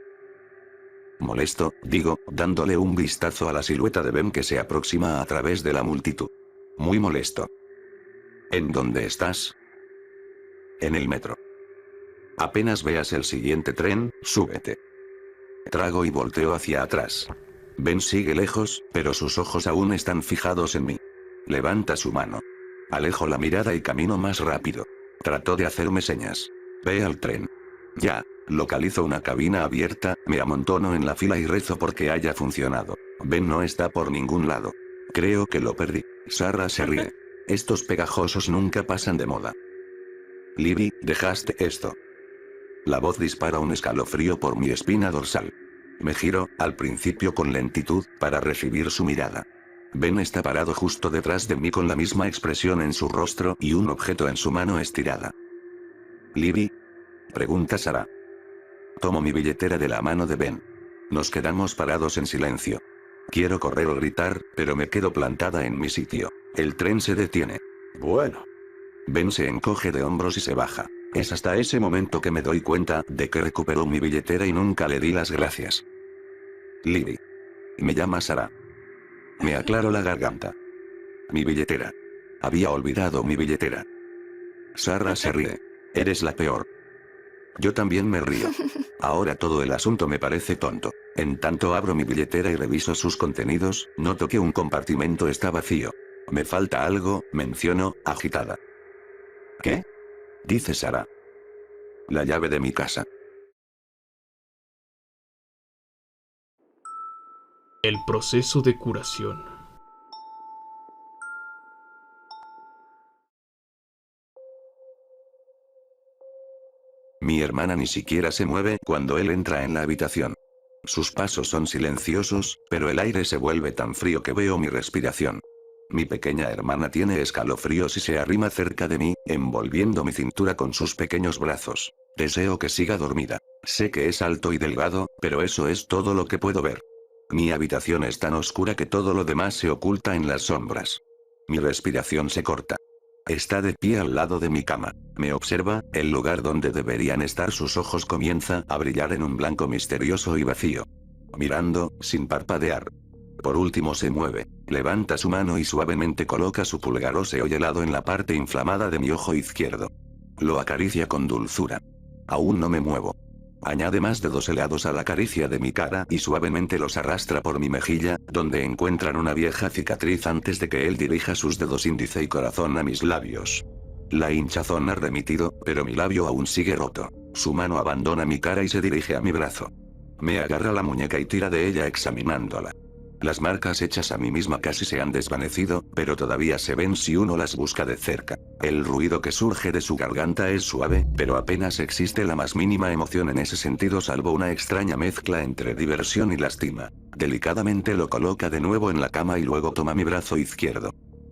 Molesto, digo, dándole un vistazo a la silueta de Ben que se aproxima a través de la multitud. Muy molesto. ¿En dónde estás? En el metro. Apenas veas el siguiente tren, súbete. Trago y volteo hacia atrás. Ben sigue lejos, pero sus ojos aún están fijados en mí. Levanta su mano. Alejo la mirada y camino más rápido. Trató de hacerme señas. Ve al tren. Ya. Localizo una cabina abierta, me amontono en la fila y rezo porque haya funcionado. Ben no está por ningún lado. Creo que lo perdí. Sarah se ríe. Estos pegajosos nunca pasan de moda. Libby, dejaste esto. La voz dispara un escalofrío por mi espina dorsal. Me giro, al principio con lentitud, para recibir su mirada. Ben está parado justo detrás de mí con la misma expresión en su rostro y un objeto en su mano estirada. ¿Libby? Pregunta Sarah. Tomo mi billetera de la mano de Ben. Nos quedamos parados en silencio. Quiero correr o gritar, pero me quedo plantada en mi sitio. El tren se detiene. Bueno. Ben se encoge de hombros y se baja. Es hasta ese momento que me doy cuenta de que recuperó mi billetera y nunca le di las gracias. Libby. Me llama Sarah. Me aclaro la garganta. Mi billetera. Había olvidado mi billetera. Sarah se ríe. Eres la peor. Yo también me río. Ahora todo el asunto me parece tonto. En tanto abro mi billetera y reviso sus contenidos, noto que un compartimento está vacío. Me falta algo, menciono, agitada. ¿Qué? Dice Sarah. La llave de mi casa. El proceso de curación. Mi hermana ni siquiera se mueve cuando él entra en la habitación. Sus pasos son silenciosos, pero el aire se vuelve tan frío que veo mi respiración. Mi pequeña hermana tiene escalofríos y se arrima cerca de mí, envolviendo mi cintura con sus pequeños brazos. Deseo que siga dormida. Sé que es alto y delgado, pero eso es todo lo que puedo ver. Mi habitación es tan oscura que todo lo demás se oculta en las sombras. Mi respiración se corta. Está de pie al lado de mi cama. Me observa, el lugar donde deberían estar sus ojos comienza a brillar en un blanco misterioso y vacío. Mirando, sin parpadear. Por último se mueve, levanta su mano y suavemente coloca su pulgar óseo y helado en la parte inflamada de mi ojo izquierdo. Lo acaricia con dulzura. Aún no me muevo. Añade más dedos helados a la caricia de mi cara y suavemente los arrastra por mi mejilla, donde encuentran una vieja cicatriz antes de que él dirija sus dedos índice y corazón a mis labios. La hinchazón ha remitido, pero mi labio aún sigue roto. Su mano abandona mi cara y se dirige a mi brazo. Me agarra la muñeca y tira de ella examinándola. Las marcas hechas a mí misma casi se han desvanecido, pero todavía se ven si uno las busca de cerca. El ruido que surge de su garganta es suave, pero apenas existe la más mínima emoción en ese sentido salvo una extraña mezcla entre diversión y lástima. Delicadamente lo coloca de nuevo en la cama y luego toma mi brazo izquierdo.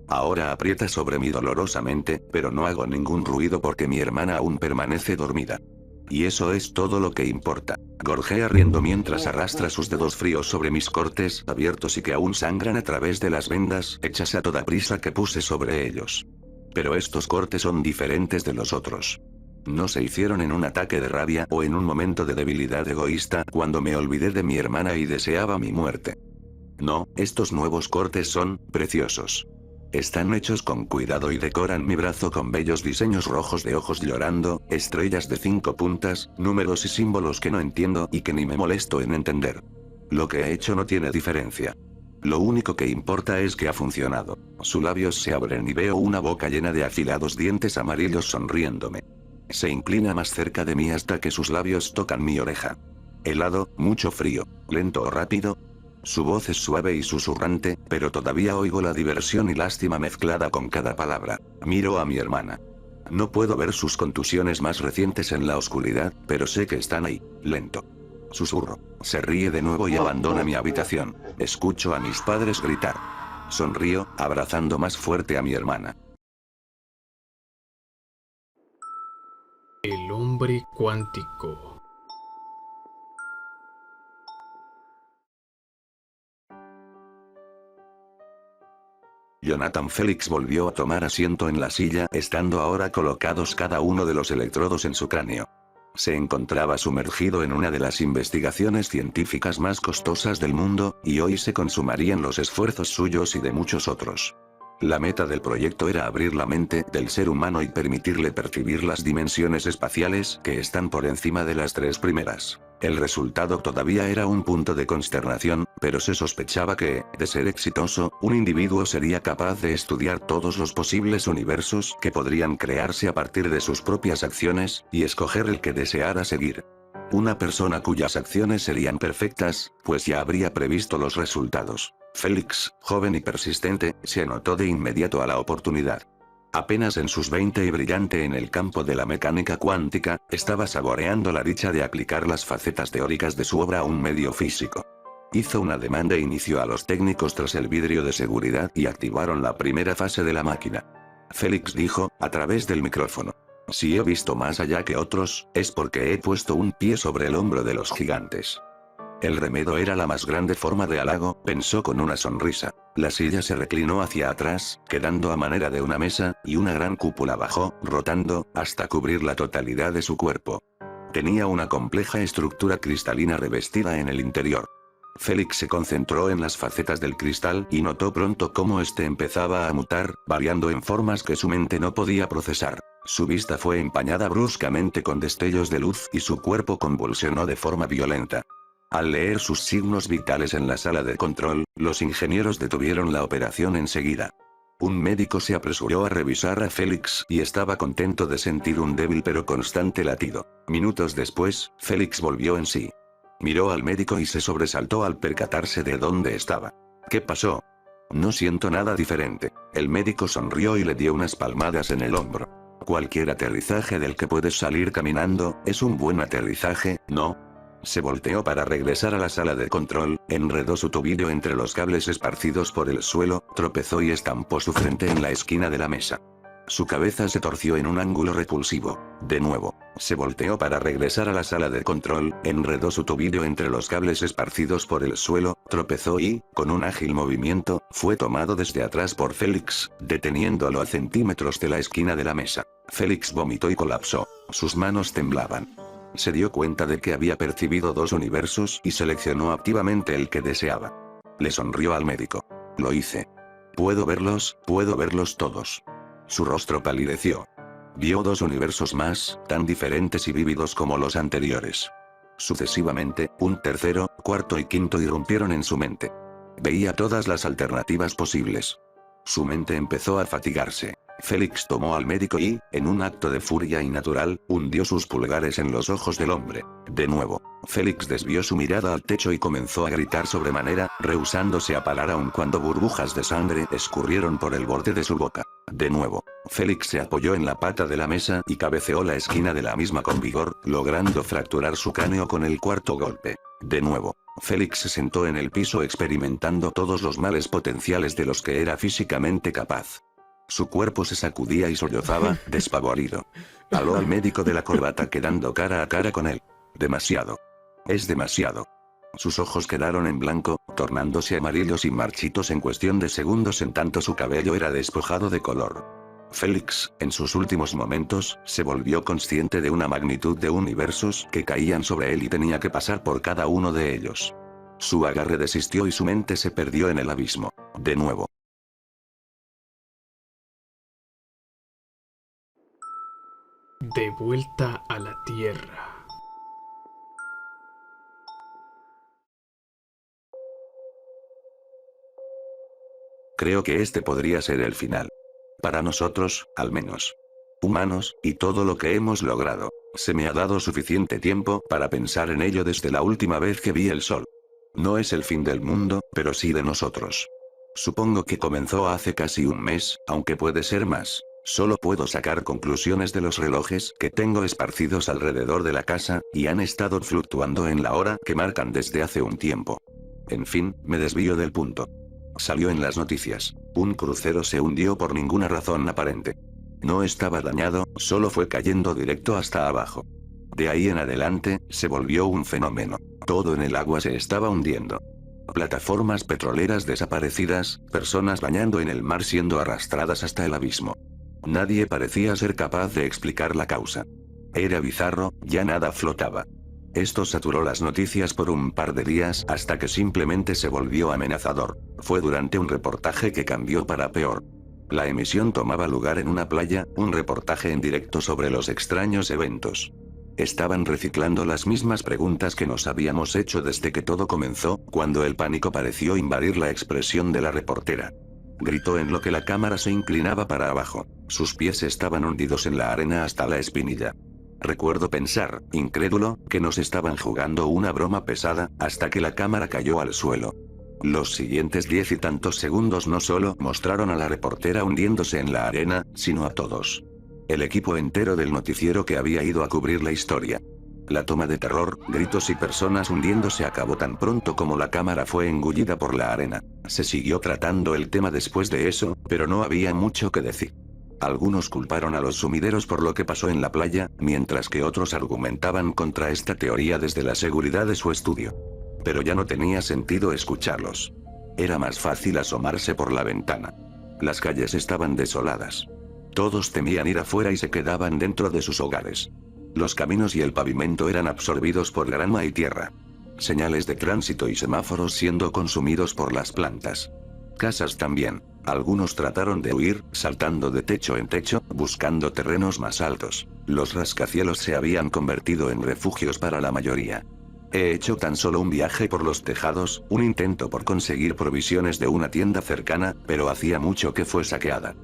Ahora aprieta sobre mí dolorosamente, pero no hago ningún ruido porque mi hermana aún permanece dormida. Y eso es todo lo que importa. Gorjea riendo mientras arrastra sus dedos fríos sobre mis cortes abiertos y que aún sangran a través de las vendas hechas a toda prisa que puse sobre ellos. Pero estos cortes son diferentes de los otros. No se hicieron en un ataque de rabia o en un momento de debilidad egoísta cuando me olvidé de mi hermana y deseaba mi muerte. No, estos nuevos cortes son preciosos. Están hechos con cuidado y decoran mi brazo con bellos diseños rojos de ojos llorando, estrellas de 5 puntas, números y símbolos que no entiendo y que ni me molesto en entender. Lo que he hecho no tiene diferencia. Lo único que importa es que ha funcionado. Sus labios se abren y veo una boca llena de afilados dientes amarillos sonriéndome. Se inclina más cerca de mí hasta que sus labios tocan mi oreja. Helado, mucho frío, lento o rápido. Su voz es suave y susurrante, pero todavía oigo la diversión y lástima mezclada con cada palabra. Miro a mi hermana. No puedo ver sus contusiones más recientes en la oscuridad, pero sé que están ahí, lento. Susurro. Se ríe de nuevo y abandona mi habitación. Escucho a mis padres gritar. Sonrío, abrazando más fuerte a mi hermana. El hombre cuántico. Jonathan Félix volvió a tomar asiento en la silla, estando ahora colocados cada uno de los electrodos en su cráneo. Se encontraba sumergido en una de las investigaciones científicas más costosas del mundo, y hoy se consumarían los esfuerzos suyos y de muchos otros. La meta del proyecto era abrir la mente del ser humano y permitirle percibir las dimensiones espaciales que están por encima de las tres primeras. El resultado todavía era un punto de consternación, pero se sospechaba que, de ser exitoso, un individuo sería capaz de estudiar todos los posibles universos que podrían crearse a partir de sus propias acciones, y escoger el que deseara seguir. Una persona cuyas acciones serían perfectas, pues ya habría previsto los resultados. Félix, joven y persistente, se anotó de inmediato a la oportunidad. Apenas en sus 20 y brillante en el campo de la mecánica cuántica, estaba saboreando la dicha de aplicar las facetas teóricas de su obra a un medio físico. Hizo un ademán de inicio a los técnicos tras el vidrio de seguridad y activaron la primera fase de la máquina. Félix dijo, a través del micrófono. Si he visto más allá que otros, es porque he puesto un pie sobre el hombro de los gigantes. El remedo era la más grande forma de halago, pensó con una sonrisa. La silla se reclinó hacia atrás, quedando a manera de una mesa, y una gran cúpula bajó, rotando, hasta cubrir la totalidad de su cuerpo. Tenía una compleja estructura cristalina revestida en el interior. Félix se concentró en las facetas del cristal y notó pronto cómo este empezaba a mutar, variando en formas que su mente no podía procesar. Su vista fue empañada bruscamente con destellos de luz y su cuerpo convulsionó de forma violenta. Al leer sus signos vitales en la sala de control, los ingenieros detuvieron la operación enseguida. Un médico se apresuró a revisar a Félix y estaba contento de sentir un débil pero constante latido. Minutos después, Félix volvió en sí. Miró al médico y se sobresaltó al percatarse de dónde estaba. ¿Qué pasó? No siento nada diferente. El médico sonrió y le dio unas palmadas en el hombro. Cualquier aterrizaje del que puedes salir caminando, es un buen aterrizaje, ¿no? Se volteó para regresar a la sala de control, enredó su tobillo entre los cables esparcidos por el suelo, tropezó y estampó su frente en la esquina de la mesa. Su cabeza se torció en un ángulo repulsivo. De nuevo, se volteó para regresar a la sala de control, enredó su tobillo entre los cables esparcidos por el suelo, tropezó y, con un ágil movimiento, fue tomado desde atrás por Félix, deteniéndolo a centímetros de la esquina de la mesa. Félix vomitó y colapsó. Sus manos temblaban. Se dio cuenta de que había percibido dos universos y seleccionó activamente el que deseaba. Le sonrió al médico. Lo hice. Puedo verlos todos. Su rostro palideció. Vio dos universos más, tan diferentes y vívidos como los anteriores. Sucesivamente, un tercero, cuarto y quinto irrumpieron en su mente. Veía todas las alternativas posibles. Su mente empezó a fatigarse. Félix tomó al médico y, en un acto de furia innatural, hundió sus pulgares en los ojos del hombre. De nuevo, Félix desvió su mirada al techo y comenzó a gritar sobremanera, rehusándose a parar aun cuando burbujas de sangre escurrieron por el borde de su boca. De nuevo, Félix se apoyó en la pata de la mesa y cabeceó la esquina de la misma con vigor, logrando fracturar su cráneo con el cuarto golpe. De nuevo, Félix se sentó en el piso experimentando todos los males potenciales de los que era físicamente capaz. Su cuerpo se sacudía y sollozaba, despavorido. Aló al médico de la corbata quedando cara a cara con él. Demasiado. Es demasiado. Sus ojos quedaron en blanco, tornándose amarillos y marchitos en cuestión de segundos en tanto su cabello era despojado de color. Félix, en sus últimos momentos, se volvió consciente de una magnitud de universos que caían sobre él y tenía que pasar por cada uno de ellos. Su agarre desistió y su mente se perdió en el abismo. De nuevo. De vuelta a la Tierra. Creo que este podría ser el final. Para nosotros, al menos. Humanos, y todo lo que hemos logrado. Se me ha dado suficiente tiempo para pensar en ello desde la última vez que vi el sol. No es el fin del mundo, pero sí de nosotros. Supongo que comenzó hace casi un mes, aunque puede ser más. Solo puedo sacar conclusiones de los relojes que tengo esparcidos alrededor de la casa, y han estado fluctuando en la hora que marcan desde hace un tiempo. En fin, me desvío del punto. Salió en las noticias. Un crucero se hundió por ninguna razón aparente. No estaba dañado, solo fue cayendo directo hasta abajo. De ahí en adelante, se volvió un fenómeno. Todo en el agua se estaba hundiendo. Plataformas petroleras desaparecidas, personas bañando en el mar siendo arrastradas hasta el abismo. Nadie parecía ser capaz de explicar la causa. Era bizarro, ya nada flotaba. Esto saturó las noticias por un par de días hasta que simplemente se volvió amenazador. Fue durante un reportaje que cambió para peor. La emisión tomaba lugar en una playa, un reportaje en directo sobre los extraños eventos. Estaban reciclando las mismas preguntas que nos habíamos hecho desde que todo comenzó, cuando el pánico pareció invadir la expresión de la reportera. Gritó en lo que la cámara se inclinaba para abajo. Sus pies estaban hundidos en la arena hasta la espinilla. Recuerdo pensar, incrédulo, que nos estaban jugando una broma pesada, hasta que la cámara cayó al suelo. Los siguientes 10 y tantos segundos no solo mostraron a la reportera hundiéndose en la arena, sino a todos. El equipo entero del noticiero que había ido a cubrir la historia. La toma de terror, gritos y personas hundiéndose acabó tan pronto como la cámara fue engullida por la arena. Se siguió tratando el tema después de eso, pero no había mucho que decir. Algunos culparon a los sumideros por lo que pasó en la playa, mientras que otros argumentaban contra esta teoría desde la seguridad de su estudio. Pero ya no tenía sentido escucharlos. Era más fácil asomarse por la ventana. Las calles estaban desoladas. Todos temían ir afuera y se quedaban dentro de sus hogares. Los caminos y el pavimento eran absorbidos por grama y tierra. Señales de tránsito y semáforos siendo consumidos por las plantas. Casas también. Algunos trataron de huir, saltando de techo en techo, buscando terrenos más altos. Los rascacielos se habían convertido en refugios para la mayoría. He hecho tan solo un viaje por los tejados, un intento por conseguir provisiones de una tienda cercana, pero hacía mucho que fue saqueada.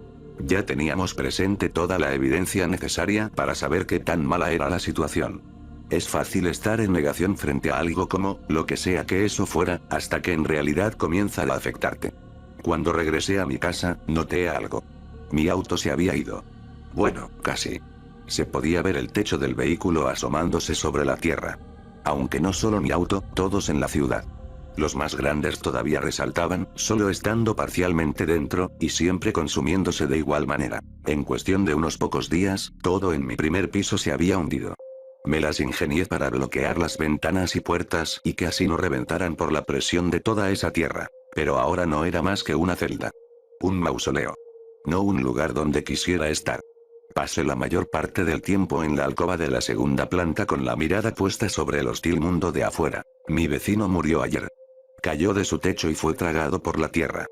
Ya teníamos presente toda la evidencia necesaria para saber qué tan mala era la situación. Es fácil estar en negación frente a algo como, lo que sea que eso fuera, hasta que en realidad comienza a afectarte. Cuando regresé a mi casa, noté algo. Mi auto se había ido. Bueno, casi. Se podía ver el techo del vehículo asomándose sobre la tierra. Aunque no solo mi auto, todos en la ciudad. Los más grandes todavía resaltaban, solo estando parcialmente dentro, y siempre consumiéndose de igual manera. En cuestión de unos pocos días, todo en mi primer piso se había hundido. Me las ingenié para bloquear las ventanas y puertas y que así no reventaran por la presión de toda esa tierra. Pero ahora no era más que una celda. Un mausoleo. No un lugar donde quisiera estar. Pasé la mayor parte del tiempo en la alcoba de la segunda planta con la mirada puesta sobre el hostil mundo de afuera. Mi vecino murió ayer. Cayó de su techo y fue tragado por la tierra.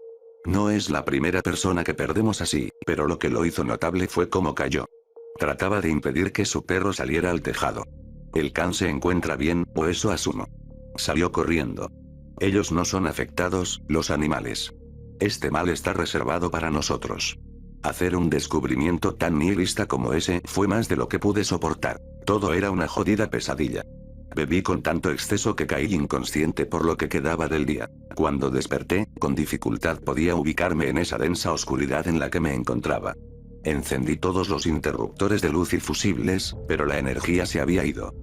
No es la primera persona que perdemos así, pero lo que lo hizo notable fue cómo cayó. Trataba de impedir que su perro saliera al tejado. El can se encuentra bien, o eso asumo. Salió corriendo. Ellos no son afectados, los animales. Este mal está reservado para nosotros. Hacer un descubrimiento tan nihilista como ese fue más de lo que pude soportar. Todo era una jodida pesadilla. Bebí con tanto exceso que caí inconsciente por lo que quedaba del día. Cuando desperté, con dificultad podía ubicarme en esa densa oscuridad en la que me encontraba. Encendí todos los interruptores de luz y fusibles, pero la energía se había ido.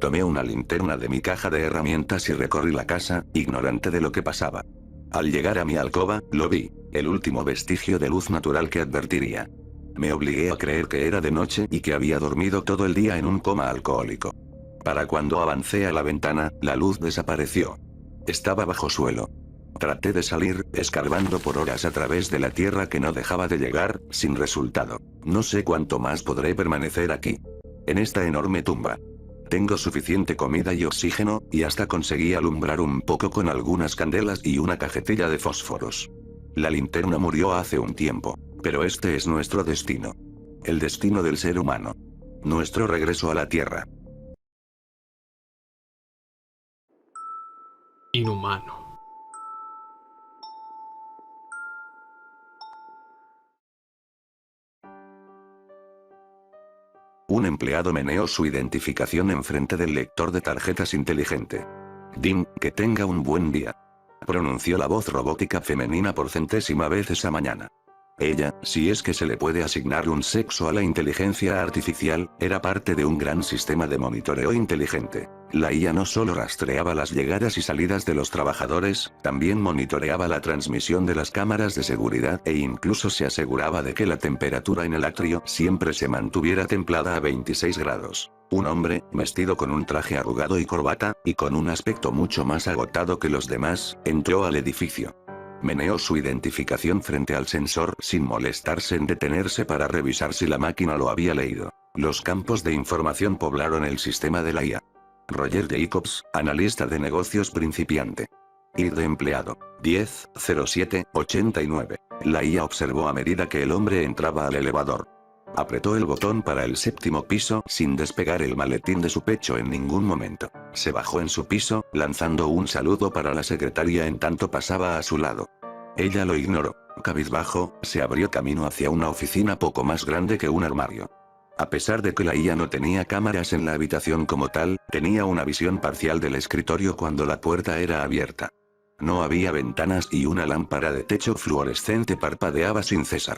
Tomé una linterna de mi caja de herramientas y recorrí la casa, ignorante de lo que pasaba. Al llegar a mi alcoba, lo vi, el último vestigio de luz natural que advertiría. Me obligué a creer que era de noche y que había dormido todo el día en un coma alcohólico. Para cuando avancé a la ventana, la luz desapareció. Estaba bajo suelo. Traté de salir, escarbando por horas a través de la tierra que no dejaba de llegar, sin resultado. No sé cuánto más podré permanecer aquí. En esta enorme tumba. Tengo suficiente comida y oxígeno, y hasta conseguí alumbrar un poco con algunas candelas y una cajetilla de fósforos. La linterna murió hace un tiempo, pero este es nuestro destino. El destino del ser humano. Nuestro regreso a la Tierra. Inhumano. Un empleado meneó su identificación enfrente del lector de tarjetas inteligente. Dim, que tenga un buen día. Pronunció la voz robótica femenina por centésima vez esa mañana. Ella, si es que se le puede asignar un sexo a la inteligencia artificial, era parte de un gran sistema de monitoreo inteligente. La IA no solo rastreaba las llegadas y salidas de los trabajadores, también monitoreaba la transmisión de las cámaras de seguridad e incluso se aseguraba de que la temperatura en el atrio siempre se mantuviera templada a 26 grados. Un hombre, vestido con un traje arrugado y corbata, y con un aspecto mucho más agotado que los demás, entró al edificio. Meneó su identificación frente al sensor sin molestarse en detenerse para revisar si la máquina lo había leído. Los campos de información poblaron el sistema de la IA. Roger Jacobs, analista de negocios principiante. ID de empleado, 100789. La IA observó a medida que el hombre entraba al elevador. Apretó el botón para el 7º piso sin despegar el maletín de su pecho en ningún momento. Se bajó en su piso, lanzando un saludo para la secretaria en tanto pasaba a su lado. Ella lo ignoró. Cabizbajo, se abrió camino hacia una oficina poco más grande que un armario. A pesar de que la IA no tenía cámaras en la habitación como tal, tenía una visión parcial del escritorio cuando la puerta era abierta. No había ventanas y una lámpara de techo fluorescente parpadeaba sin cesar.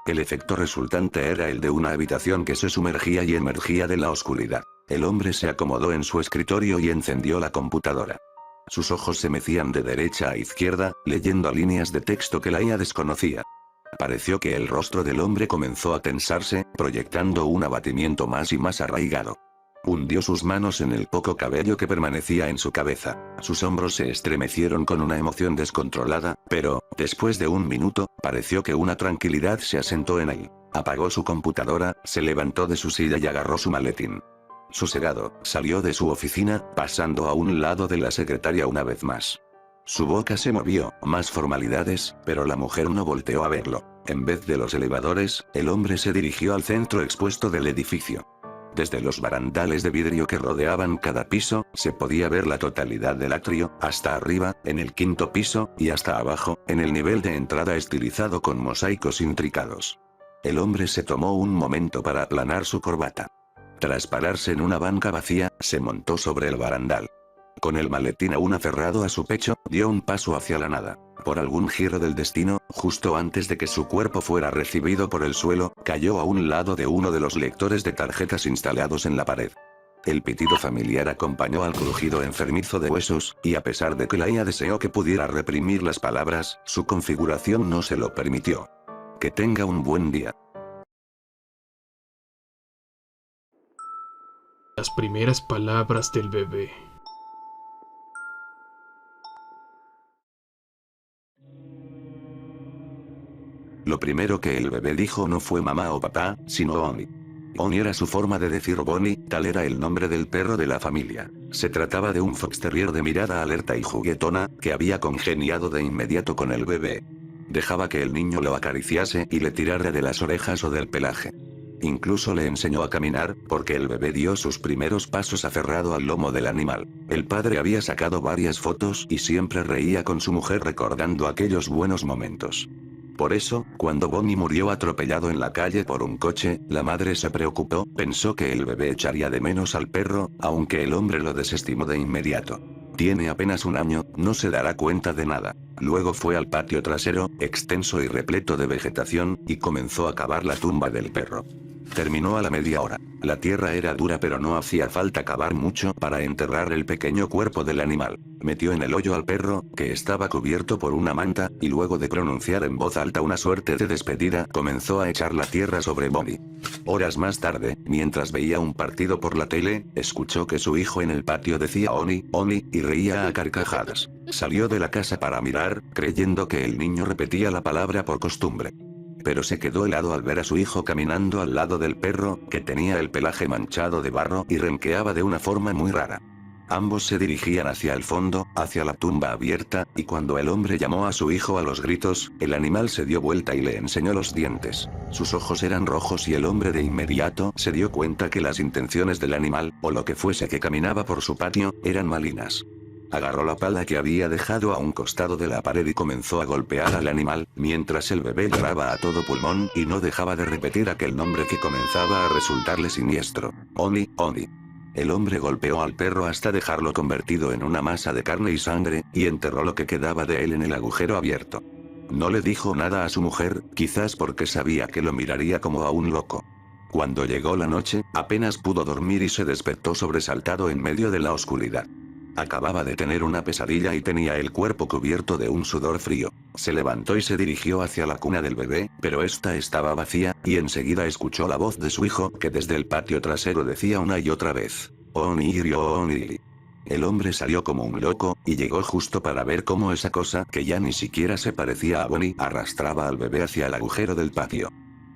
El efecto resultante era el de una habitación que se sumergía y emergía de la oscuridad. El hombre se acomodó en su escritorio y encendió la computadora. Sus ojos se mecían de derecha a izquierda, leyendo líneas de texto que la IA desconocía. Pareció que el rostro del hombre comenzó a tensarse, proyectando un abatimiento más y más arraigado. Hundió sus manos en el poco cabello que permanecía en su cabeza. Sus hombros se estremecieron con una emoción descontrolada, pero, después de un minuto, pareció que una tranquilidad se asentó en él. Apagó su computadora, se levantó de su silla y agarró su maletín. Sosegado, salió de su oficina, pasando a un lado de la secretaria una vez más. Su boca se movió, más formalidades, pero la mujer no volteó a verlo. En vez de los elevadores, el hombre se dirigió al centro expuesto del edificio. Desde los barandales de vidrio que rodeaban cada piso, se podía ver la totalidad del atrio, hasta arriba, en el 5º piso, y hasta abajo, en el nivel de entrada estilizado con mosaicos intricados. El hombre se tomó un momento para aplanar su corbata. Tras pararse en una banca vacía, se montó sobre el barandal. Con el maletín aún aferrado a su pecho, dio un paso hacia la nada. Por algún giro del destino, justo antes de que su cuerpo fuera recibido por el suelo, cayó a un lado de uno de los lectores de tarjetas instalados en la pared. El pitido familiar acompañó al crujido enfermizo de huesos, y a pesar de que la IA deseó que pudiera reprimir las palabras, su configuración no se lo permitió. Que tenga un buen día. Las primeras palabras del bebé. Lo primero que el bebé dijo no fue mamá o papá, sino Oni. Oni era su forma de decir Bonnie, tal era el nombre del perro de la familia. Se trataba de un fox terrier de mirada alerta y juguetona, que había congeniado de inmediato con el bebé. Dejaba que el niño lo acariciase y le tirara de las orejas o del pelaje. Incluso le enseñó a caminar, porque el bebé dio sus primeros pasos aferrado al lomo del animal. El padre había sacado varias fotos y siempre reía con su mujer recordando aquellos buenos momentos. Por eso, cuando Bonnie murió atropellado en la calle por un coche, la madre se preocupó, pensó que el bebé echaría de menos al perro, aunque el hombre lo desestimó de inmediato. Tiene apenas un año, no se dará cuenta de nada. Luego fue al patio trasero, extenso y repleto de vegetación, y comenzó a cavar la tumba del perro. Terminó a la media hora. La tierra era dura pero no hacía falta cavar mucho para enterrar el pequeño cuerpo del animal. Metió en el hoyo al perro, que estaba cubierto por una manta, y luego de pronunciar en voz alta una suerte de despedida, comenzó a echar la tierra sobre Bonnie. Horas más tarde, mientras veía un partido por la tele, escuchó que su hijo en el patio decía Oni, Oni, y reía a carcajadas. Salió de la casa para mirar, creyendo que el niño repetía la palabra por costumbre. Pero se quedó helado al ver a su hijo caminando al lado del perro, que tenía el pelaje manchado de barro y renqueaba de una forma muy rara. Ambos se dirigían hacia el fondo, hacia la tumba abierta, y cuando el hombre llamó a su hijo a los gritos, el animal se dio vuelta y le enseñó los dientes. Sus ojos eran rojos y el hombre de inmediato se dio cuenta que las intenciones del animal, o lo que fuese que caminaba por su patio, eran malignas. Agarró la pala que había dejado a un costado de la pared y comenzó a golpear al animal, mientras el bebé lloraba a todo pulmón y no dejaba de repetir aquel nombre que comenzaba a resultarle siniestro. Oni, Oni. El hombre golpeó al perro hasta dejarlo convertido en una masa de carne y sangre, y enterró lo que quedaba de él en el agujero abierto. No le dijo nada a su mujer, quizás porque sabía que lo miraría como a un loco. Cuando llegó la noche, apenas pudo dormir y se despertó sobresaltado en medio de la oscuridad. Acababa de tener una pesadilla y tenía el cuerpo cubierto de un sudor frío. Se levantó y se dirigió hacia la cuna del bebé, pero esta estaba vacía, y enseguida escuchó la voz de su hijo que desde el patio trasero decía una y otra vez: Oniri, Oniri. El hombre salió como un loco, y llegó justo para ver cómo esa cosa que ya ni siquiera se parecía a Bonnie arrastraba al bebé hacia el agujero del patio.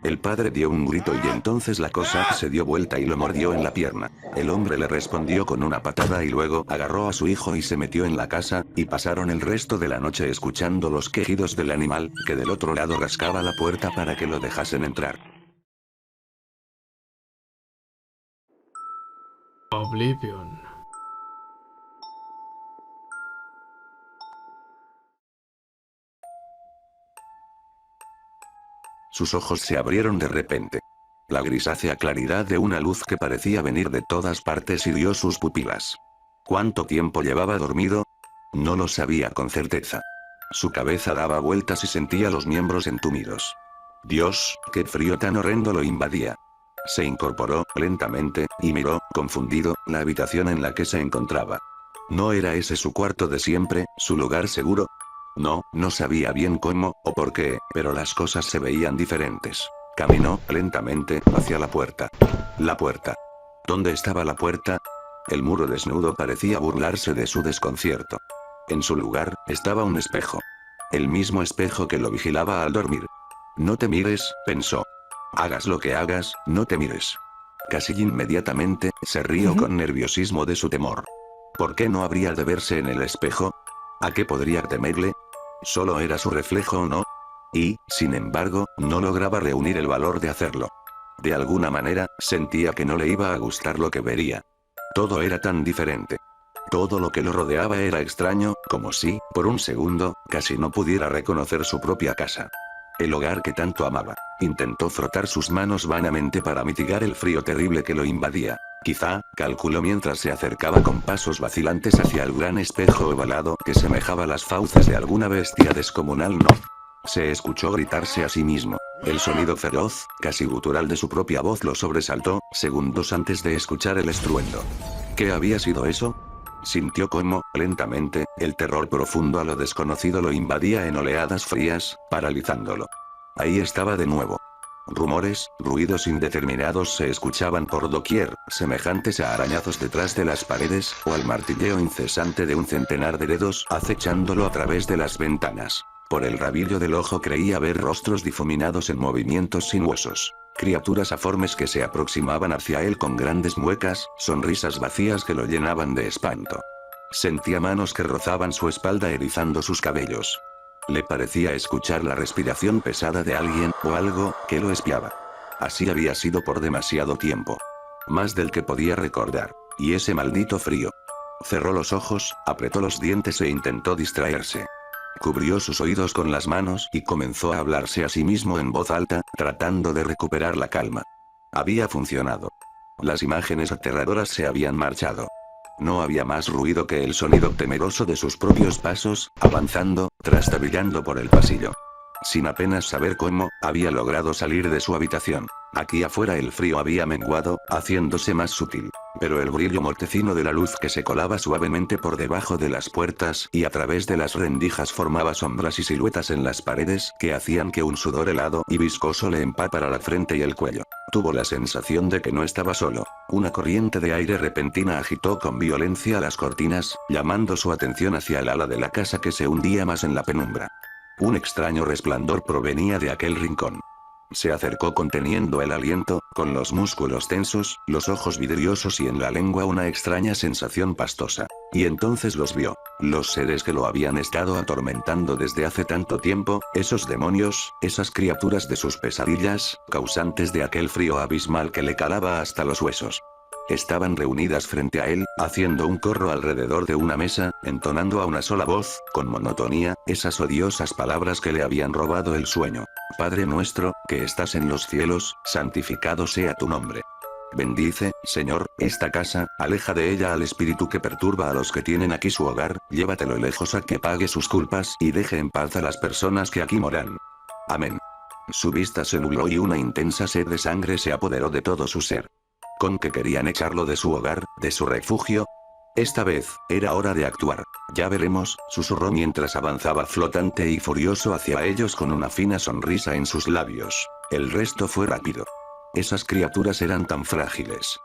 El padre dio un grito y entonces la cosa se dio vuelta y lo mordió en la pierna. El hombre le respondió con una patada y luego agarró a su hijo y se metió en la casa, y pasaron el resto de la noche escuchando los quejidos del animal, que del otro lado rascaba la puerta para que lo dejasen entrar. Oblivion. Sus ojos se abrieron de repente. La grisácea claridad de una luz que parecía venir de todas partes hirió sus pupilas. ¿Cuánto tiempo llevaba dormido? No lo sabía con certeza. Su cabeza daba vueltas y sentía los miembros entumidos. Dios, qué frío tan horrendo lo invadía. Se incorporó, lentamente, y miró, confundido, la habitación en la que se encontraba. ¿No era ese su cuarto de siempre, su lugar seguro? No sabía bien cómo, o por qué, pero las cosas se veían diferentes. Caminó, lentamente, hacia la puerta. La puerta. ¿Dónde estaba la puerta? El muro desnudo parecía burlarse de su desconcierto. En su lugar, estaba un espejo. El mismo espejo que lo vigilaba al dormir. No te mires, pensó. Hagas lo que hagas, no te mires. Casi inmediatamente, se rió con nerviosismo de su temor. ¿Por qué no habría de verse en el espejo? ¿A qué podría temerle? Solo era su reflejo, ¿no? Y, sin embargo, no lograba reunir el valor de hacerlo. De alguna manera, sentía que no le iba a gustar lo que vería. Todo era tan diferente. Todo lo que lo rodeaba era extraño, como si, por un segundo, casi no pudiera reconocer su propia casa. El hogar que tanto amaba. Intentó frotar sus manos vanamente para mitigar el frío terrible que lo invadía. Quizá, calculó mientras se acercaba con pasos vacilantes hacia el gran espejo ovalado que semejaba las fauces de alguna bestia descomunal. No. Se escuchó gritarse a sí mismo. El sonido feroz, casi gutural de su propia voz lo sobresaltó, segundos antes de escuchar el estruendo. ¿Qué había sido eso? Sintió cómo, lentamente, el terror profundo a lo desconocido lo invadía en oleadas frías, paralizándolo. Ahí estaba de nuevo. Rumores, ruidos indeterminados se escuchaban por doquier, semejantes a arañazos detrás de las paredes, o al martilleo incesante de un centenar de dedos acechándolo a través de las ventanas. Por el rabillo del ojo creía ver rostros difuminados en movimientos sinuosos. Criaturas aformes que se aproximaban hacia él con grandes muecas, sonrisas vacías que lo llenaban de espanto. Sentía manos que rozaban su espalda erizando sus cabellos. Le parecía escuchar la respiración pesada de alguien, o algo, que lo espiaba. Así había sido por demasiado tiempo. Más del que podía recordar. Y ese maldito frío. Cerró los ojos, apretó los dientes e intentó distraerse. Cubrió sus oídos con las manos y comenzó a hablarse a sí mismo en voz alta, tratando de recuperar la calma. Había funcionado. Las imágenes aterradoras se habían marchado. No había más ruido que el sonido temeroso de sus propios pasos, avanzando, trastabillando por el pasillo. Sin apenas saber cómo, había logrado salir de su habitación. Aquí afuera el frío había menguado, haciéndose más sutil. Pero el brillo mortecino de la luz que se colaba suavemente por debajo de las puertas y a través de las rendijas formaba sombras y siluetas en las paredes que hacían que un sudor helado y viscoso le empapara la frente y el cuello. Tuvo la sensación de que no estaba solo. Una corriente de aire repentina agitó con violencia las cortinas, llamando su atención hacia el ala de la casa que se hundía más en la penumbra. Un extraño resplandor provenía de aquel rincón. Se acercó conteniendo el aliento, con los músculos tensos, los ojos vidriosos y en la lengua una extraña sensación pastosa. Y entonces los vio. Los seres que lo habían estado atormentando desde hace tanto tiempo, esos demonios, esas criaturas de sus pesadillas, causantes de aquel frío abismal que le calaba hasta los huesos. Estaban reunidas frente a él, haciendo un corro alrededor de una mesa, entonando a una sola voz, con monotonía, esas odiosas palabras que le habían robado el sueño. Padre nuestro, que estás en los cielos, santificado sea tu nombre. Bendice, Señor, esta casa, aleja de ella al espíritu que perturba a los que tienen aquí su hogar, llévatelo lejos a que pague sus culpas y deje en paz a las personas que aquí moran. Amén. Su vista se nubló y una intensa sed de sangre se apoderó de todo su ser. ¿Con que querían echarlo de su hogar, de su refugio? Esta vez, era hora de actuar. Ya veremos, susurró mientras avanzaba flotante y furioso hacia ellos con una fina sonrisa en sus labios. El resto fue rápido. Esas criaturas eran tan frágiles.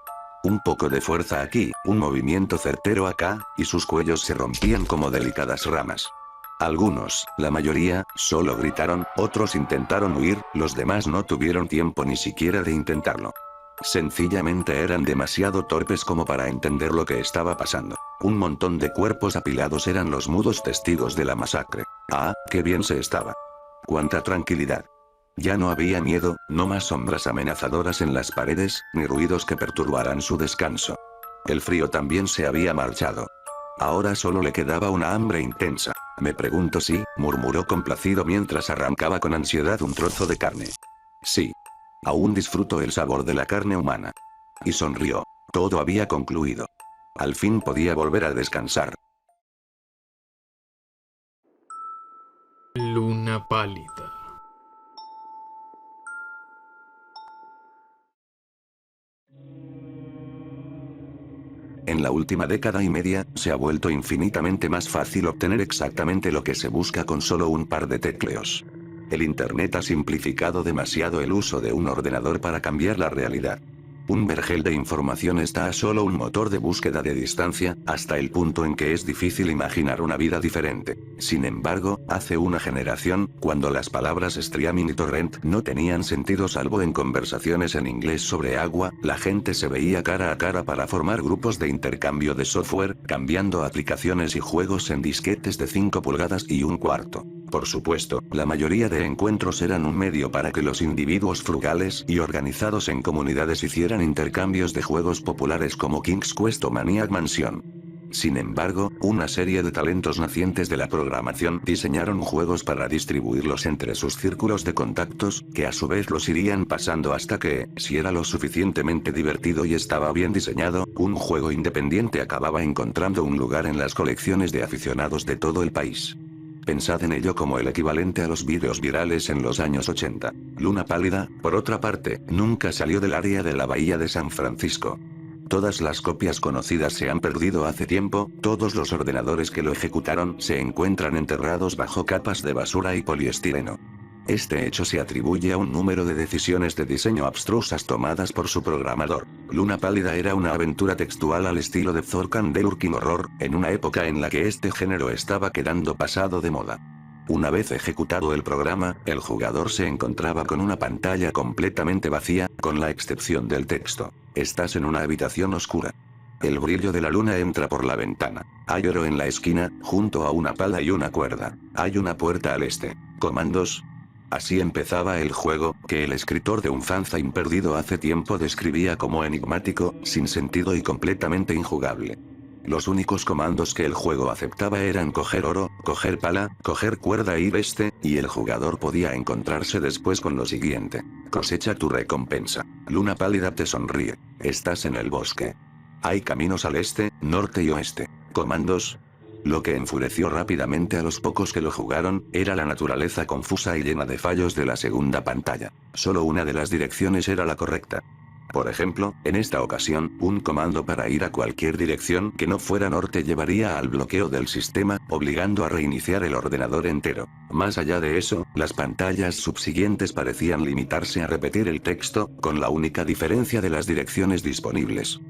Un poco de fuerza aquí, un movimiento certero acá, y sus cuellos se rompían como delicadas ramas. Algunos, la mayoría, solo gritaron, otros intentaron huir, los demás no tuvieron tiempo ni siquiera de intentarlo. Sencillamente eran demasiado torpes como para entender lo que estaba pasando. Un montón de cuerpos apilados eran los mudos testigos de la masacre. Ah, qué bien se estaba. Cuánta tranquilidad. Ya no había miedo, no más sombras amenazadoras en las paredes, ni ruidos que perturbaran su descanso. El frío también se había marchado. Ahora solo le quedaba una hambre intensa. Me pregunto si, murmuró complacido mientras arrancaba con ansiedad un trozo de carne. Sí. Aún disfruto el sabor de la carne humana. Y sonrió. Todo había concluido. Al fin podía volver a descansar. Luna pálida. En la última década y media, se ha vuelto infinitamente más fácil obtener exactamente lo que se busca con solo un par de tecleos. El Internet ha simplificado demasiado el uso de un ordenador para cambiar la realidad. Un vergel de información está a solo un motor de búsqueda de distancia, hasta el punto en que es difícil imaginar una vida diferente. Sin embargo, hace una generación, cuando las palabras streaming y torrent no tenían sentido salvo en conversaciones en inglés sobre agua, la gente se veía cara a cara para formar grupos de intercambio de software, cambiando aplicaciones y juegos en disquetes de 5 pulgadas y un cuarto. Por supuesto, la mayoría de encuentros eran un medio para que los individuos frugales y organizados en comunidades hicieran intercambios de juegos populares como King's Quest o Maniac Mansion. Sin embargo, una serie de talentos nacientes de la programación diseñaron juegos para distribuirlos entre sus círculos de contactos, que a su vez los irían pasando hasta que, si era lo suficientemente divertido y estaba bien diseñado, un juego independiente acababa encontrando un lugar en las colecciones de aficionados de todo el país. Pensad en ello como el equivalente a los vídeos virales en los años 80. Luna Pálida, por otra parte, nunca salió del área de la bahía de San Francisco. Todas las copias conocidas se han perdido hace tiempo, todos los ordenadores que lo ejecutaron se encuentran enterrados bajo capas de basura y poliestireno. Este hecho se atribuye a un número de decisiones de diseño abstrusas tomadas por su programador. Luna Pálida era una aventura textual al estilo de Zork the Lurking Horror, en una época en la que este género estaba quedando pasado de moda. Una vez ejecutado el programa, el jugador se encontraba con una pantalla completamente vacía, con la excepción del texto. Estás en una habitación oscura. El brillo de la luna entra por la ventana. Hay oro en la esquina, junto a una pala y una cuerda. Hay una puerta al este. Comandos. Así empezaba el juego, que el escritor de un fanzine perdido hace tiempo describía como enigmático, sin sentido y completamente injugable. Los únicos comandos que el juego aceptaba eran coger oro, coger pala, coger cuerda y veste, y el jugador podía encontrarse después con lo siguiente. Cosecha tu recompensa. Luna Pálida te sonríe. Estás en el bosque. Hay caminos al este, norte y oeste. Comandos. Lo que enfureció rápidamente a los pocos que lo jugaron, era la naturaleza confusa y llena de fallos de la segunda pantalla. Solo una de las direcciones era la correcta. Por ejemplo, en esta ocasión, un comando para ir a cualquier dirección que no fuera norte llevaría al bloqueo del sistema, obligando a reiniciar el ordenador entero. Más allá de eso, las pantallas subsiguientes parecían limitarse a repetir el texto, con la única diferencia de las direcciones disponibles.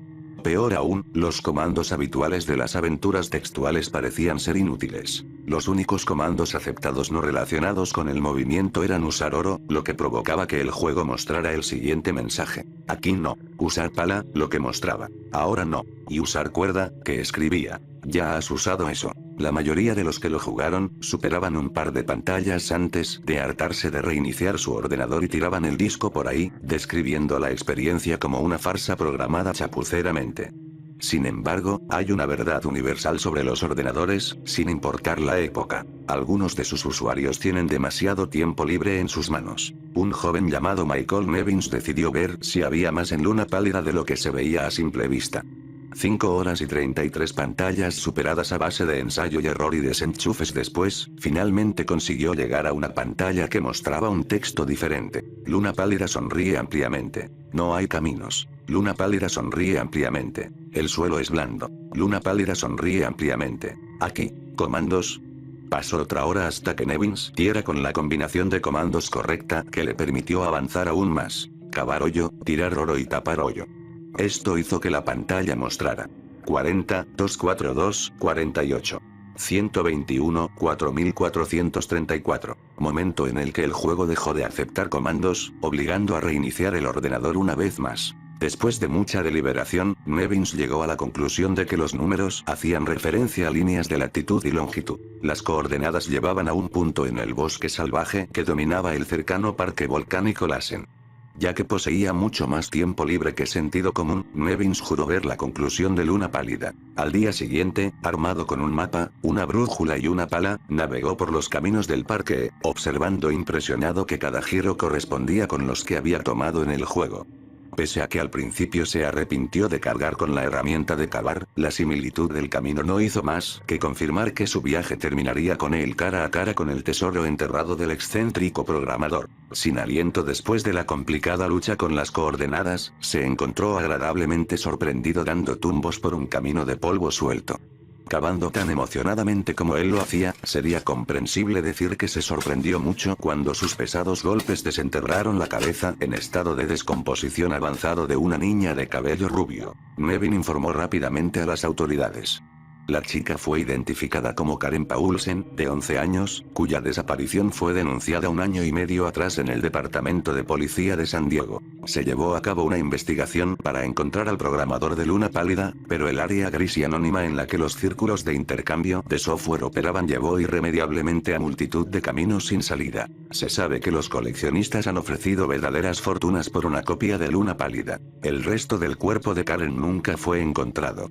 Peor aún, los comandos habituales de las aventuras textuales parecían ser inútiles. Los únicos comandos aceptados no relacionados con el movimiento eran usar oro, lo que provocaba que el juego mostrara el siguiente mensaje. Aquí no. Usar pala, lo que mostraba. Ahora no. Y usar cuerda, que escribía. Ya has usado eso. La mayoría de los que lo jugaron, superaban un par de pantallas antes de hartarse de reiniciar su ordenador y tiraban el disco por ahí, describiendo la experiencia como una farsa programada chapuceramente. Sin embargo, hay una verdad universal sobre los ordenadores, sin importar la época. Algunos de sus usuarios tienen demasiado tiempo libre en sus manos. Un joven llamado Michael Nevins decidió ver si había más en Luna Pálida de lo que se veía a simple vista. 5 horas y 33 pantallas superadas a base de ensayo y error y desenchufes después, finalmente consiguió llegar a una pantalla que mostraba un texto diferente. Luna Pálida sonríe ampliamente. No hay caminos. Luna Pálida sonríe ampliamente. El suelo es blando. Luna Pálida sonríe ampliamente. Aquí, comandos. Pasó otra hora hasta que Nevins diera con la combinación de comandos correcta que le permitió avanzar aún más. Cavar hoyo, tirar oro y tapar hoyo. Esto hizo que la pantalla mostrara 40, 242, 48. 121, 4434. Momento en el que el juego dejó de aceptar comandos, obligando a reiniciar el ordenador una vez más. Después de mucha deliberación, Nevins llegó a la conclusión de que los números hacían referencia a líneas de latitud y longitud. Las coordenadas llevaban a un punto en el bosque salvaje que dominaba el cercano parque volcánico Lassen. Ya que poseía mucho más tiempo libre que sentido común, Nevins juró ver la conclusión de Luna Pálida. Al día siguiente, armado con un mapa, una brújula y una pala, navegó por los caminos del parque, observando impresionado que cada giro correspondía con los que había tomado en el juego. Pese a que al principio se arrepintió de cargar con la herramienta de cavar, la similitud del camino no hizo más que confirmar que su viaje terminaría con él cara a cara con el tesoro enterrado del excéntrico programador. Sin aliento después de la complicada lucha con las coordenadas, se encontró agradablemente sorprendido dando tumbos por un camino de polvo suelto. Cavando tan emocionadamente como él lo hacía, sería comprensible decir que se sorprendió mucho cuando sus pesados golpes desenterraron la cabeza en estado de descomposición avanzado de una niña de cabello rubio. Nevin informó rápidamente a las autoridades. La chica fue identificada como Karen Paulsen, de 11 años, cuya desaparición fue denunciada 1 año y medio atrás en el Departamento de Policía de San Diego. Se llevó a cabo una investigación para encontrar al programador de Luna Pálida, pero el área gris y anónima en la que los círculos de intercambio de software operaban llevó irremediablemente a multitud de caminos sin salida. Se sabe que los coleccionistas han ofrecido verdaderas fortunas por una copia de Luna Pálida. El resto del cuerpo de Karen nunca fue encontrado.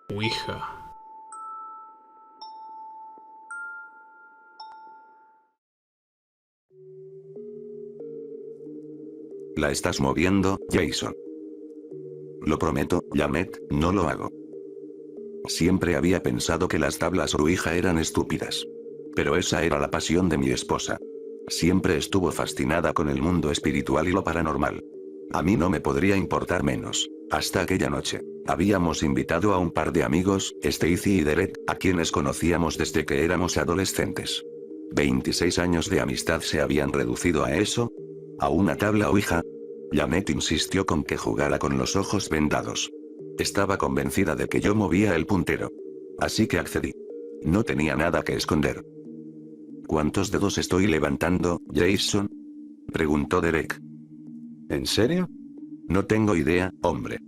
Ouija. La estás moviendo, Jason. Lo prometo, Janet, no lo hago. Siempre había pensado que las tablas Ouija eran estúpidas. Pero esa era la pasión de mi esposa. Siempre estuvo fascinada con el mundo espiritual y lo paranormal. A mí no me podría importar menos. Hasta aquella noche. Habíamos invitado a un par de amigos, Stacy y Derek, a quienes conocíamos desde que éramos adolescentes. 26 años de amistad se habían reducido a eso. ¿A una tabla Ouija? Janet insistió con que jugara con los ojos vendados. Estaba convencida de que yo movía el puntero. Así que accedí. No tenía nada que esconder. ¿Cuántos dedos estoy levantando, Jason? Preguntó Derek. ¿En serio? No tengo idea, hombre.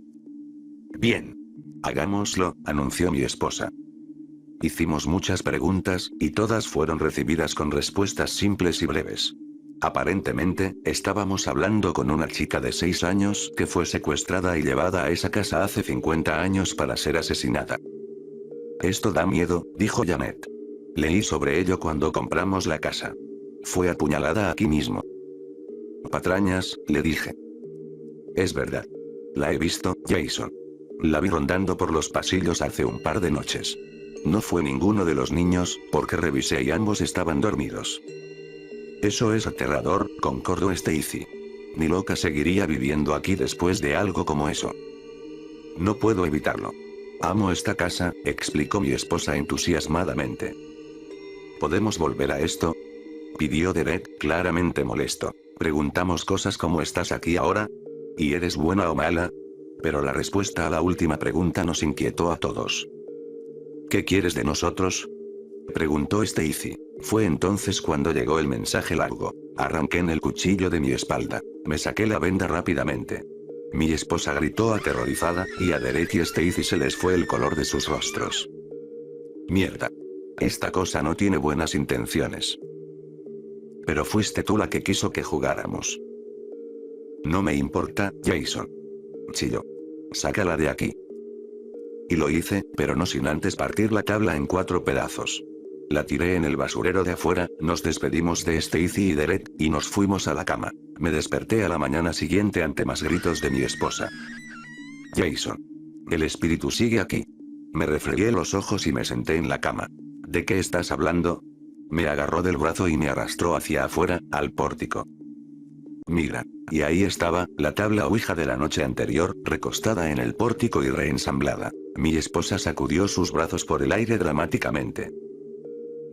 Bien. Hagámoslo, anunció mi esposa. Hicimos muchas preguntas, y todas fueron recibidas con respuestas simples y breves. Aparentemente, estábamos hablando con una chica de 6 años que fue secuestrada y llevada a esa casa hace 50 años para ser asesinada. Esto da miedo, dijo Janet. Leí sobre ello cuando compramos la casa. Fue apuñalada aquí mismo. Patrañas, le dije. Es verdad. La he visto, Jason. La vi rondando por los pasillos hace un par de noches. No fue ninguno de los niños, porque revisé y ambos estaban dormidos. Eso es aterrador, concordó Stacy. Ni loca seguiría viviendo aquí después de algo como eso. No puedo evitarlo. Amo esta casa, explicó mi esposa entusiasmadamente. ¿Podemos volver a esto?, pidió Derek, claramente molesto. Preguntamos cosas como ¿estás aquí ahora? ¿Y eres buena o mala? Pero la respuesta a la última pregunta nos inquietó a todos. ¿Qué quieres de nosotros?, preguntó Stacy. Fue entonces cuando llegó el mensaje largo. Arranqué en el cuchillo de mi espalda. Me saqué la venda rápidamente. Mi esposa gritó aterrorizada, y a Derek y Stacy se les fue el color de sus rostros. Mierda. Esta cosa no tiene buenas intenciones. Pero fuiste tú la que quiso que jugáramos. No me importa, Jason. Chilló. Sácala de aquí. Y lo hice, pero no sin antes partir la tabla en 4 pedazos. La tiré en el basurero de afuera, nos despedimos de Stacy y Derek, y nos fuimos a la cama. Me desperté a la mañana siguiente ante más gritos de mi esposa. Jason. El espíritu sigue aquí. Me refregué los ojos y me senté en la cama. ¿De qué estás hablando? Me agarró del brazo y me arrastró hacia afuera, al pórtico. Mira. Y ahí estaba, la tabla ouija de la noche anterior, recostada en el pórtico y reensamblada. Mi esposa sacudió sus brazos por el aire dramáticamente.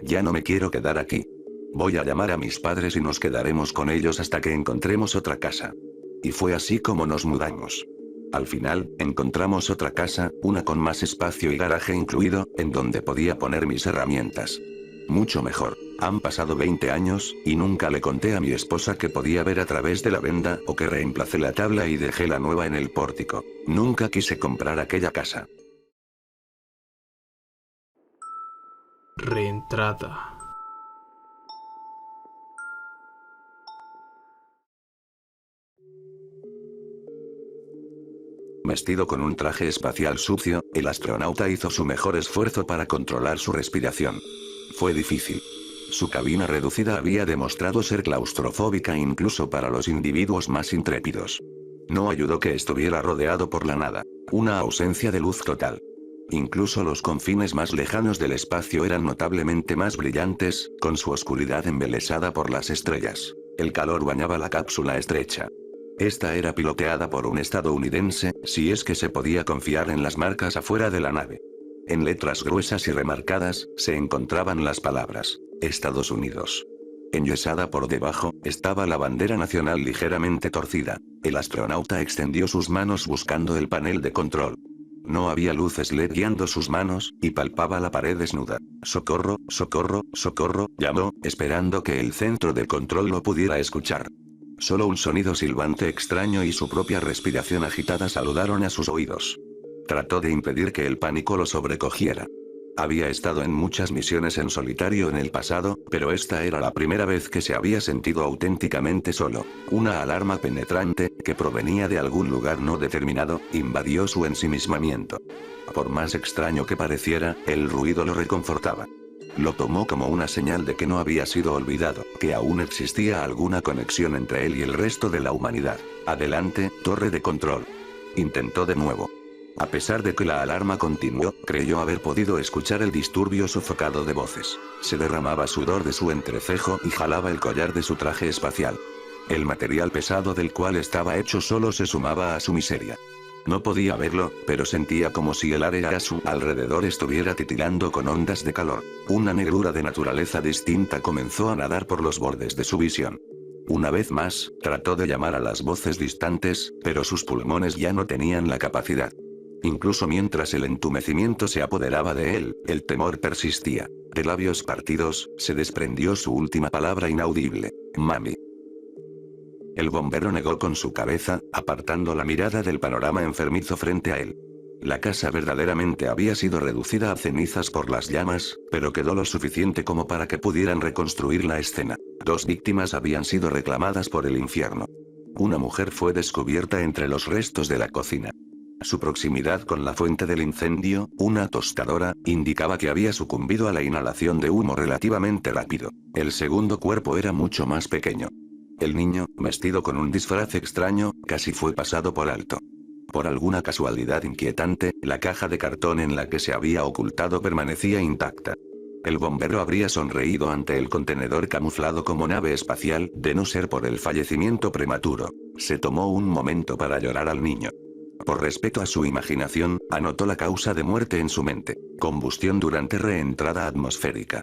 Ya no me quiero quedar aquí. Voy a llamar a mis padres y nos quedaremos con ellos hasta que encontremos otra casa. Y fue así como nos mudamos. Al final, encontramos otra casa, una con más espacio y garaje incluido, en donde podía poner mis herramientas. Mucho mejor. Han pasado 20 años, y nunca le conté a mi esposa que podía ver a través de la venda o que reemplacé la tabla y dejé la nueva en el pórtico. Nunca quise comprar aquella casa. Reentrada. Vestido con un traje espacial sucio, el astronauta hizo su mejor esfuerzo para controlar su respiración. Fue difícil. Su cabina reducida había demostrado ser claustrofóbica incluso para los individuos más intrépidos. No ayudó que estuviera rodeado por la nada. Una ausencia de luz total. Incluso los confines más lejanos del espacio eran notablemente más brillantes, con su oscuridad embelesada por las estrellas. El calor bañaba la cápsula estrecha. Esta era piloteada por un estadounidense, si es que se podía confiar en las marcas afuera de la nave. En letras gruesas y remarcadas, se encontraban las palabras, Estados Unidos. Enyesada por debajo, estaba la bandera nacional ligeramente torcida. El astronauta extendió sus manos buscando el panel de control. No había luces LED guiando sus manos, y palpaba la pared desnuda. «Socorro, socorro, socorro», llamó, esperando que el centro de control lo pudiera escuchar. Solo un sonido silbante extraño y su propia respiración agitada saludaron a sus oídos. Trató de impedir que el pánico lo sobrecogiera. Había estado en muchas misiones en solitario en el pasado, pero esta era la primera vez que se había sentido auténticamente solo. Una alarma penetrante, que provenía de algún lugar no determinado, invadió su ensimismamiento. Por más extraño que pareciera, el ruido lo reconfortaba. Lo tomó como una señal de que no había sido olvidado, que aún existía alguna conexión entre él y el resto de la humanidad. Adelante, torre de control. Intentó de nuevo. A pesar de que la alarma continuó, creyó haber podido escuchar el disturbio sofocado de voces. Se derramaba sudor de su entrecejo y jalaba el collar de su traje espacial. El material pesado del cual estaba hecho solo se sumaba a su miseria. No podía verlo, pero sentía como si el área a su alrededor estuviera titilando con ondas de calor. Una negrura de naturaleza distinta comenzó a nadar por los bordes de su visión. Una vez más, trató de llamar a las voces distantes, pero sus pulmones ya no tenían la capacidad. Incluso mientras el entumecimiento se apoderaba de él, el temor persistía. De labios partidos, se desprendió su última palabra inaudible: «Mami». El bombero negó con su cabeza, apartando la mirada del panorama enfermizo frente a él. La casa verdaderamente había sido reducida a cenizas por las llamas, pero quedó lo suficiente como para que pudieran reconstruir la escena. 2 víctimas habían sido reclamadas por el infierno. Una mujer fue descubierta entre los restos de la cocina. Su proximidad con la fuente del incendio, una tostadora, indicaba que había sucumbido a la inhalación de humo relativamente rápido. El segundo cuerpo era mucho más pequeño. El niño, vestido con un disfraz extraño, casi fue pasado por alto. Por alguna casualidad inquietante, la caja de cartón en la que se había ocultado permanecía intacta. El bombero habría sonreído ante el contenedor camuflado como nave espacial, de no ser por el fallecimiento prematuro. Se tomó un momento para llorar al niño. Por respeto a su imaginación, anotó la causa de muerte en su mente: combustión durante reentrada atmosférica.